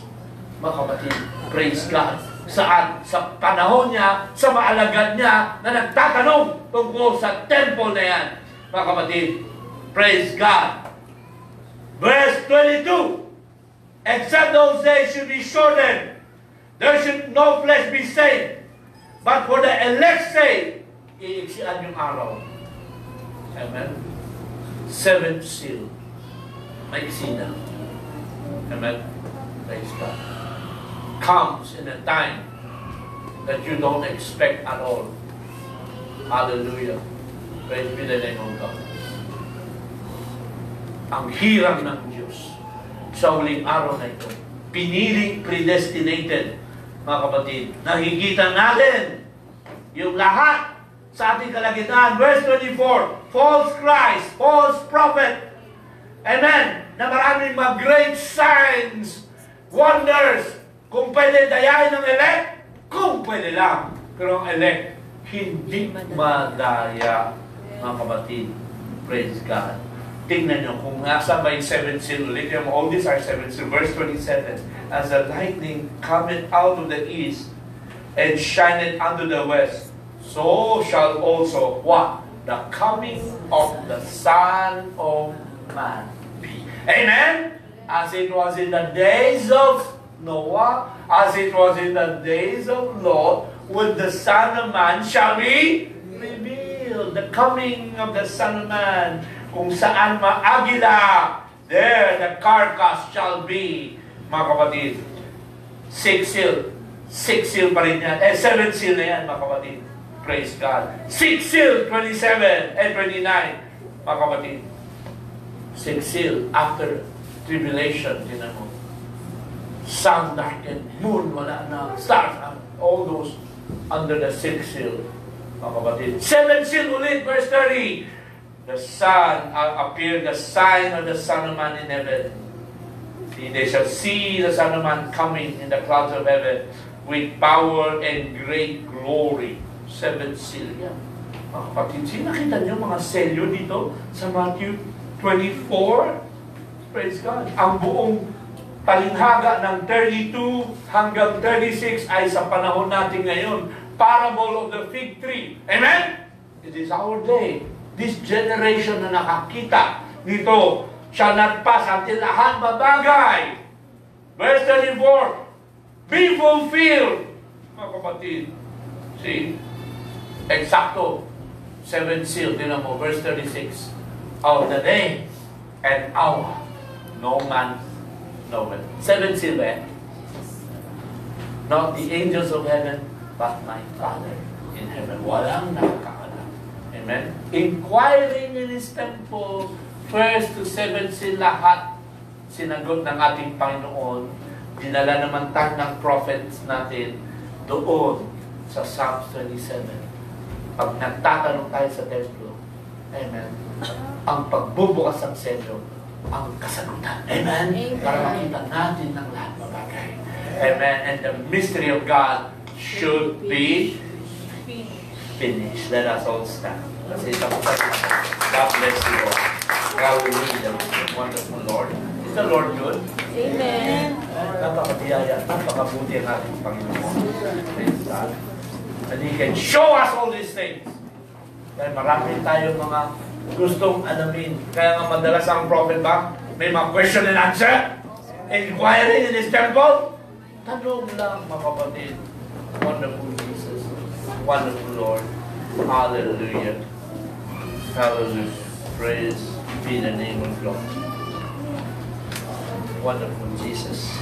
A: Mga kapatid, praise God. Saan? Sa panahon niya, sa maalagad niya, na nagtatanong tungkol sa temple na yan. Mga kapatid, praise God. Verse 22, except those days should be shortened, there should no flesh be saved. But for the elect's sake, iiksian yung araw. Amen? 7th seal. May isina. Amen? Praise God. Comes in a time that you don't expect at all. Hallelujah. Praise be the name of God. Ang hirang ng Diyos sa huling araw na ito. Piniling predestinated, mga kapatid. Nakikita natin yung lahat sa ating kalagitnaan. Verse 24, false Christ, false prophet. Amen. Na maraming mga great signs, wonders. Kung pwede dayain ng elect, kung pwede lang. Pero ang elect, hindi madaya, mga kapatid. Praise God. Tingnan nyo, kung nasa by 7th seal, ulit yung all these are 7th seal. Verse 27, as the lightning cometh out of the east, and shineth unto the west, so shall also, what? The coming of the Son of Man be. Amen? As it was in the days of Noah, as it was in the days of Lot, when the Son of Man shall be revealed. The coming of the Son of Man, kung saan maagila, there the carcass shall be. Mga kapatid, 6th seal pa rin yan. 7th seal na yan, mga kapatid. Praise God. 6 seal, 27 and 29. Mga kapatid, 6 seal after tribulation, tinan mo. Sun darkened, moon wala na, stars, all those under the 6 seal. Mga kapatid, 7 seal ulit, verse 30. The sun appeared, the sign of the Son of Man in heaven. See, they shall see the Son of Man coming in the clouds of heaven with power and great glory. 7 seal yan. Mga kapatid, nakita niyo mga selyo dito sa Matthew 24? Praise God. Ang buong talinghaga ng 32 hanggang 36 ay sa panahon natin ngayon. Parable of the fig tree. Amen? It is our day. This generation na nakakita nito shall not pass until lahat babagay. Verse 34, be fulfilled. Mga kapatid, see? Eksakto. 7 seal, tinan mo, verse 36. Of the day and hour, no man knoweth. 7 seal, eh? Not the angels of heaven, but my Father in heaven. Walang nakakaalam. Amen? Inquiring in His temple, first to 7 seal lahat, sinagot ng ating Panginoon. Dinala naman tayo ng prophets natin doon sa Psalms 27. Pag nagtatanong tayo sa templo, amen, ang pagbubukas ng selyo, ang kasagutan. Amen?
B: Amen.
A: Para makita natin ng lahat ng bagay. Amen. And the mystery of God should be finished. Let us all stand. Kasi tapos tayo. God bless you all. God will lead them. Wonderful Lord. Is the Lord good?
B: Amen.
A: Napakabiyaya, napakabuti ang ating Panginoon. Praise God. And He can show us all these things. Kaya marami tayong mga gustong alamin. Kaya nga madalas ang prophet ba, may mga question and answer. Inquiring in His temple. Tanong lang, mga kapatid. Wonderful Jesus. Wonderful Lord. Hallelujah. Hallelujah. Praise be the name of God. Wonderful Jesus.